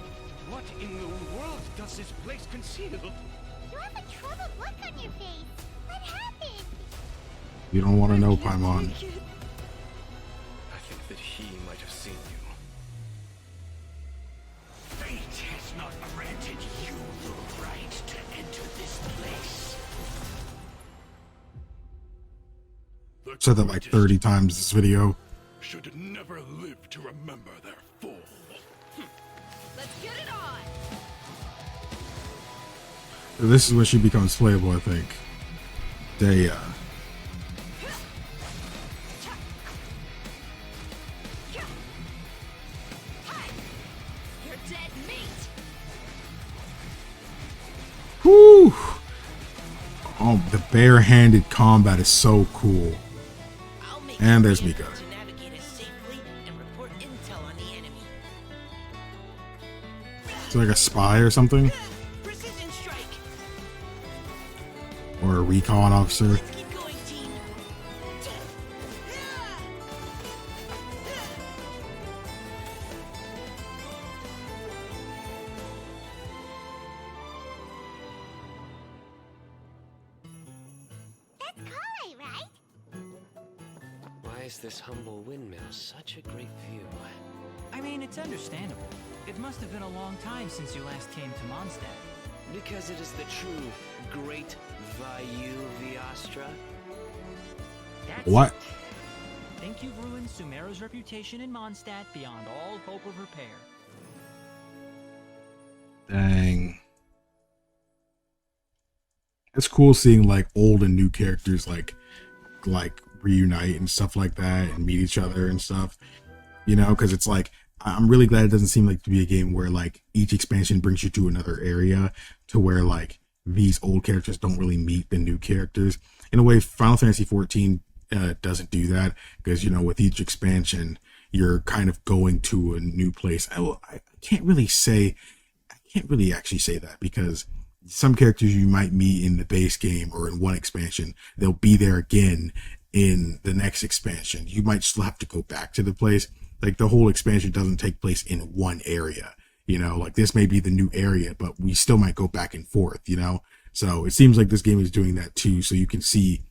Speaker 12: What in the world does this place conceal?
Speaker 3: You have a troubled look on your face. What happened?
Speaker 1: You don't want to know, Paimon.
Speaker 11: I think that he might have seen you.
Speaker 12: Fate has not granted you the right to enter this place.
Speaker 1: Said that like 30 times this video.
Speaker 9: Should never live to remember their fall.
Speaker 16: Let's get it on!
Speaker 1: This is when she becomes playable, I think. Daya.
Speaker 16: You're dead meat!
Speaker 1: Whew. Oh, the bare-handed combat is so cool. And there's Mika.
Speaker 4: To navigate us safely and report intel on the enemy.
Speaker 1: It's like a spy or something?
Speaker 4: Precision strike.
Speaker 1: Or a recon officer.
Speaker 4: Keep going, team.
Speaker 3: That's Kale, right?
Speaker 22: Why is this humble windmill such a great view?
Speaker 26: I mean, it's understandable. It must have been a long time since you last came to Mondstadt.
Speaker 22: Because it is the true Great Vayu Viastra?
Speaker 1: What?
Speaker 26: Think you've ruined Sumeru's reputation in Mondstadt beyond all hope of repair.
Speaker 1: Dang. It's cool seeing like old and new characters like reunite and stuff like that and meet each other and stuff. You know, because it's like I'm really glad it doesn't seem like to be a game where like each expansion brings you to another area to where like these old characters don't really meet the new characters. In a way, Final Fantasy XIV doesn't do that because, you know, with each expansion, you're kind of going to a new place. I can't really actually say that because some characters you might meet in the base game or in one expansion, they'll be there again in the next expansion. You might still have to go back to the place. Like the whole expansion doesn't take place in one area, you know, like this may be the new area, but we still might go back and forth, you know? So it seems like this game is doing that too. So you can see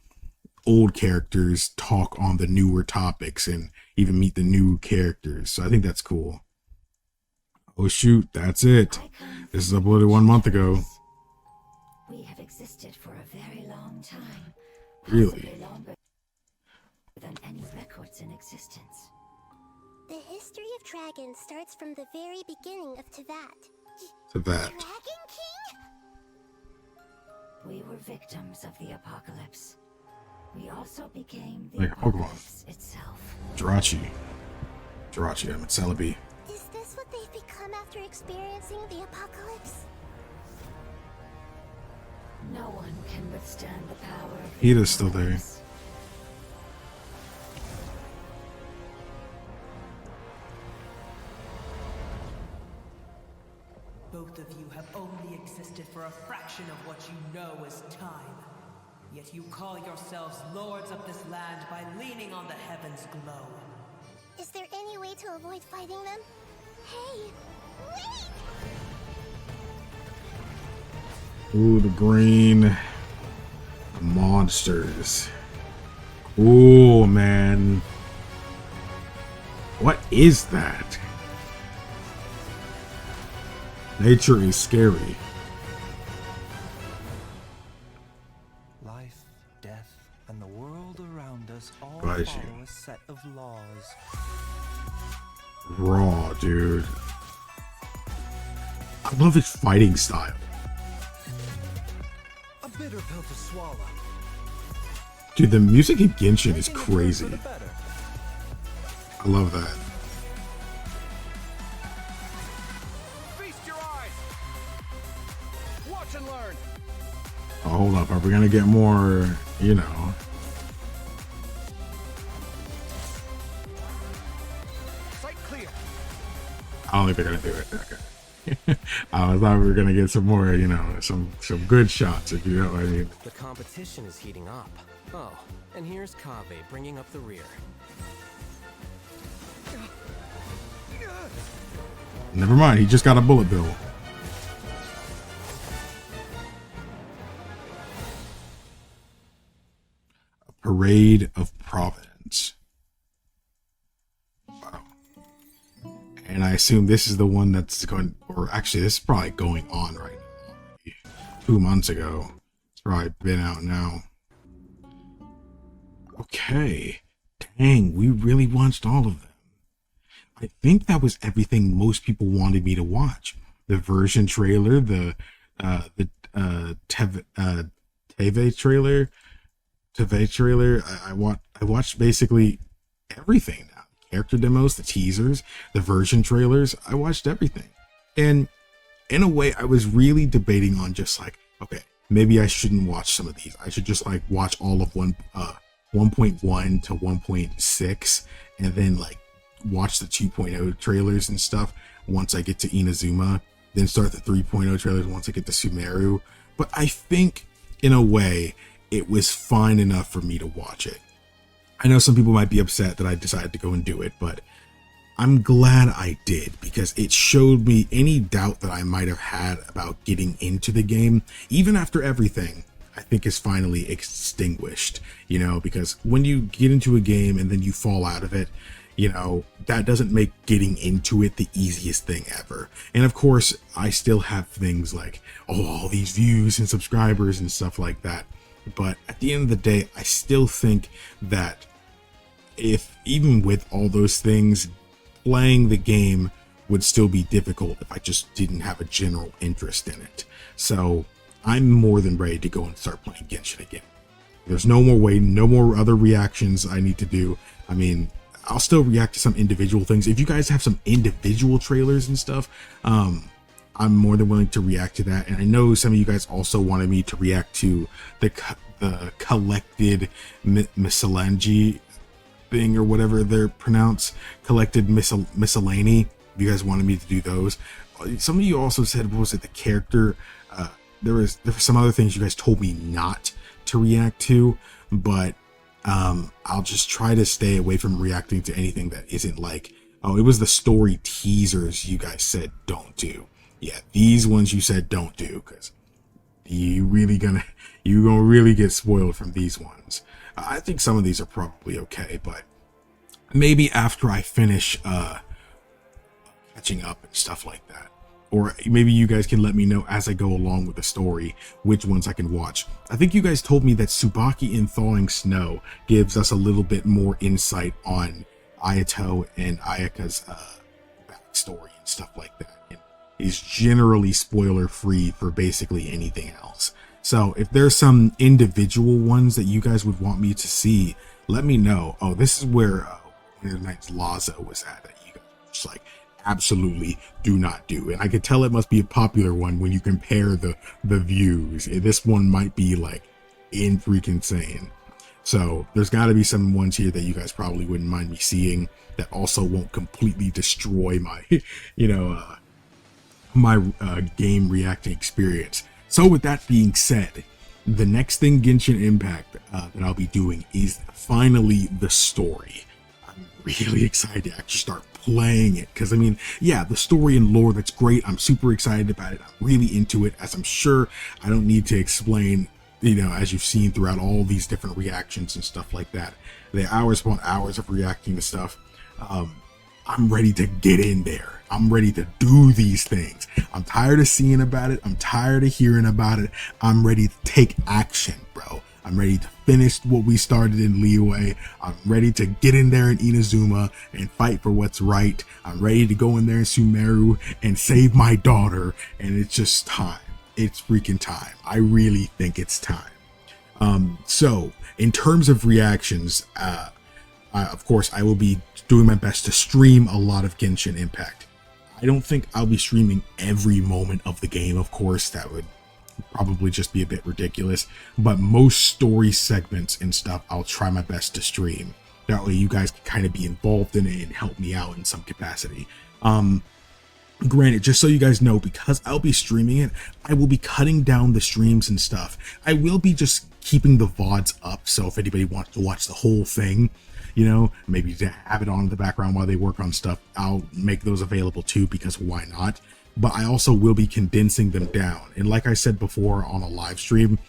Speaker 1: old characters talk on the newer topics and, even meet the new characters. So I think that's cool. Oh shoot, that's it. This is uploaded 1 month ago.
Speaker 3: We have existed for a very long time.
Speaker 1: Really?
Speaker 3: Longer than any records in existence.
Speaker 5: The history of dragons starts from the very beginning of Teyvat.
Speaker 1: Teyvat.
Speaker 5: Dragon King?
Speaker 3: We were victims of the apocalypse. We also became the
Speaker 1: Like Pokemon.
Speaker 3: apocalypse itself.
Speaker 1: Jirachi, I'm at Celebi.
Speaker 5: Is this what they've become after experiencing the apocalypse?
Speaker 3: No one can withstand the power of
Speaker 1: Hita's still there.
Speaker 13: Both of you have only existed for a fraction of what you know as time. Yet you call yourselves lords of this land by leaning on the heavens' glow.
Speaker 5: Is there any way to avoid fighting them? Hey, wait!
Speaker 1: Ooh, the green monsters. Ooh, man. What is that? Nature is scary.
Speaker 18: Life, death, and the world around us all
Speaker 1: Gotcha.
Speaker 18: follow a set of laws.
Speaker 1: Raw, dude. I love his fighting style.
Speaker 18: A bitter pill to swallow.
Speaker 1: Dude, the music in Genshin is crazy. I love that.
Speaker 22: Feast your eyes. Watch and learn.
Speaker 1: Oh, hold up. Are we gonna get more, you know?
Speaker 22: Sight clear.
Speaker 1: I don't think they're gonna do it. Okay. I thought we were gonna get some more, you know, some good shots, if you know what I mean.
Speaker 14: The competition is heating up. Oh, and here's Kaveh bringing up the rear.
Speaker 1: Never mind, he just got a bullet bill. A parade of Providence. Wow. And I assume this is the one that's going, or actually this is probably going on right now. 2 months ago. It's probably been out now. Okay. Dang, we really watched all of them. I think that was everything most people wanted me to watch. The version trailer, the Teyvat trailer. I watched basically everything now. Character demos, the teasers, the version trailers. I watched everything. And in a way, I was really debating on just like, okay, maybe I shouldn't watch some of these. I should just like watch all of 1.1 to 1.6 and then like watch the 2.0 trailers and stuff once I get to Inazuma, then start the 3.0 trailers once I get to Sumeru. But I think in a way it was fine enough for me to watch it. I know some people might be upset that I decided to go and do it, but I'm glad I did, because it showed me any doubt that I might have had about getting into the game, even after everything, I think is finally extinguished, you know, because when you get into a game and then you fall out of it, you know, that doesn't make getting into it the easiest thing ever. And of course, I still have things like, oh, all these views and subscribers and stuff like that. But at the end of the day, I still think that if even with all those things, playing the game would still be difficult if I just didn't have a general interest in it. So I'm more than ready to go and start playing Genshin again. There's no more waiting, no more other reactions I need to do. I mean, I'll still react to some individual things. If you guys have some individual trailers and stuff, I'm more than willing to react to that. And I know some of you guys also wanted me to react to the collected miscellany thing, or whatever they're pronounced, collected miscellany. If you guys wanted me to do those. Some of you also said, what was it, the character? There were some other things you guys told me not to react to, but I'll just try to stay away from reacting to anything that isn't like, oh, it was the story teasers you guys said don't do. Yeah, these ones you said don't do, because you're gonna really get spoiled from these ones. I think some of these are probably okay, but maybe after I finish catching up and stuff like that. Or maybe you guys can let me know as I go along with the story which ones I can watch. I think you guys told me that Tsubaki in Thawing Snow gives us a little bit more insight on Ayato and Ayaka's backstory and stuff like that. And is generally spoiler free for basically anything else. So if there's some individual ones that you guys would want me to see, let me know. Oh, this is where Winter Knight's Laza was at that you guys just like absolutely do not do. And I could tell it must be a popular one when you compare the views. This one might be like in freaking insane. So there's got to be some ones here that you guys probably wouldn't mind me seeing that also won't completely destroy my game reacting experience. So with that being said, the next thing Genshin Impact that I'll be doing is finally the story. I'm really excited to actually start playing it, because I mean, yeah, the story and lore, that's great. I'm super excited about it. I'm really into it, as I'm sure I don't need to explain, as you've seen throughout all these different reactions and stuff like that. The hours upon hours of reacting to stuff. I'm ready to get in there. I'm ready to do these things. I'm tired of seeing about it. I'm tired of hearing about it. I'm ready to take action, bro. I'm ready to finish what we started in Liyue. I'm ready to get in there in Inazuma and fight for what's right. I'm ready to go in there in Sumeru and save my daughter. And it's just time. It's freaking time. I really think it's time. So in terms of reactions, of course, I will be doing my best to stream a lot of Genshin Impact. I don't think I'll be streaming every moment of the game, of course. That would probably just be a bit ridiculous. But most story segments and stuff, I'll try my best to stream. That way you guys can kind of be involved in it and help me out in some capacity. Granted, just so you guys know, because I'll be streaming it, I will be cutting down the streams and stuff. I will be just keeping the VODs up, so if anybody wants to watch the whole thing, maybe to have it on in the background while they work on stuff, I'll make those available too, because why not? But I also will be condensing them down. And like I said before on a live stream,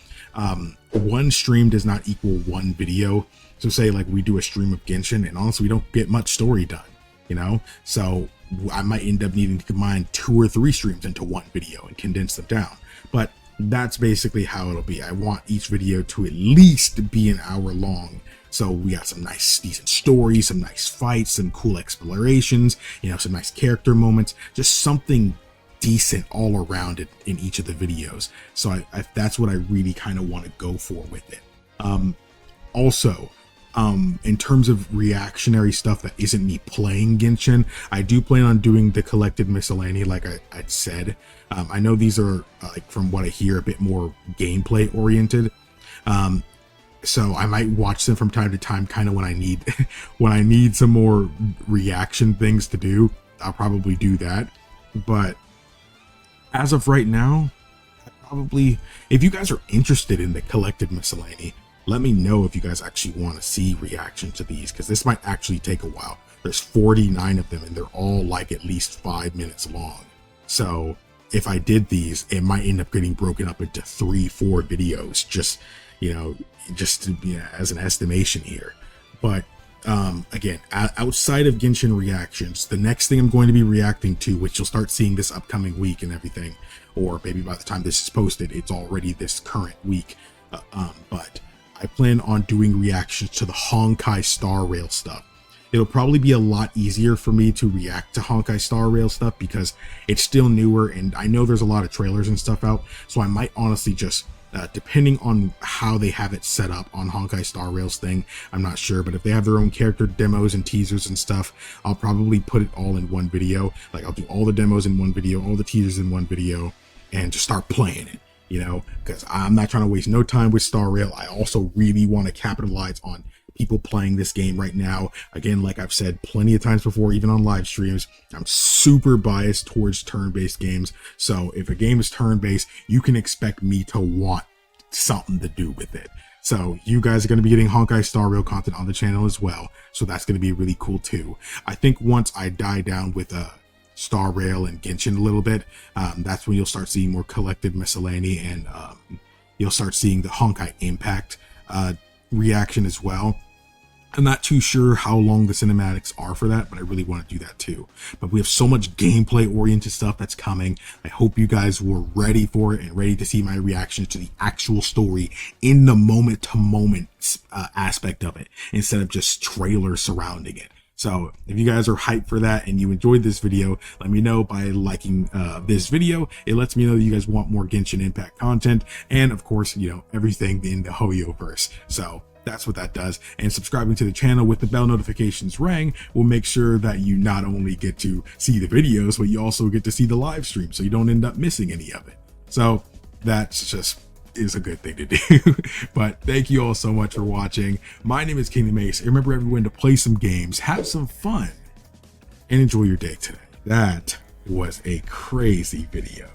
Speaker 1: one stream does not equal one video. So say like we do a stream of Genshin, and honestly, we don't get much story done, So I might end up needing to combine 2 or 3 streams into one video and condense them down. But that's basically how it'll be. I want each video to at least be an hour long. So we got some nice, decent stories, some nice fights, some cool explorations, some nice character moments, just something decent all around it in each of the videos. So that's what I really kind of want to go for with it. Also, in terms of reactionary stuff that isn't me playing Genshin, I do plan on doing the collected miscellany, like I said. I know these are, like from what I hear, a bit more gameplay oriented. So I might watch them from time to time, kind of when I need some more reaction things to do. I'll probably do that. But as of right now, if you guys are interested in the collected miscellany, let me know if you guys actually want to see reaction to these, because this might actually take a while. There's 49 of them, and they're all like at least 5 minutes long. So if I did these, it might end up getting broken up into 3-4 videos, just to be as an estimation here. But again, outside of Genshin reactions, the next thing I'm going to be reacting to, which you'll start seeing this upcoming week and everything, or maybe by the time this is posted, it's already this current week. But I plan on doing reactions to the Honkai Star Rail stuff. It'll probably be a lot easier for me to react to Honkai Star Rail stuff because it's still newer, and I know there's a lot of trailers and stuff out, so I might honestly just depending on how they have it set up on Honkai Star Rail's thing, I'm not sure, but if they have their own character demos and teasers and stuff, I'll probably put it all in one video. Like I'll do all the demos in one video, all the teasers in one video, and just start playing it, because I'm not trying to waste no time with Star Rail. I also really want to capitalize on people playing this game right now. Again, like I've said plenty of times before, even on live streams, I'm super biased towards turn-based games. So if a game is turn-based, you can expect me to want something to do with it. So you guys are going to be getting Honkai Star Rail content on the channel as well. So that's going to be really cool too. I think once I die down with Star Rail and Genshin a little bit, that's when you'll start seeing more collected miscellany, and you'll start seeing the Honkai Impact reaction as well. I'm not too sure how long the cinematics are for that, but I really want to do that too. But we have so much gameplay oriented stuff that's coming. I hope you guys were ready for it and ready to see my reactions to the actual story in the moment to moment aspect of it, instead of just trailers surrounding it. So if you guys are hyped for that and you enjoyed this video, let me know by liking this video. It lets me know that you guys want more Genshin Impact content, and of course, you know, everything in the Mihoyo verse. So that's what that does. And subscribing to the channel with the bell notifications rang will make sure that you not only get to see the videos, but you also get to see the live stream, so you don't end up missing any of it. So that's just is a good thing to do. But thank you all so much for watching. My name is KingdomAce. Remember, everyone, to play some games, have some fun, and enjoy your day today. That was a crazy video.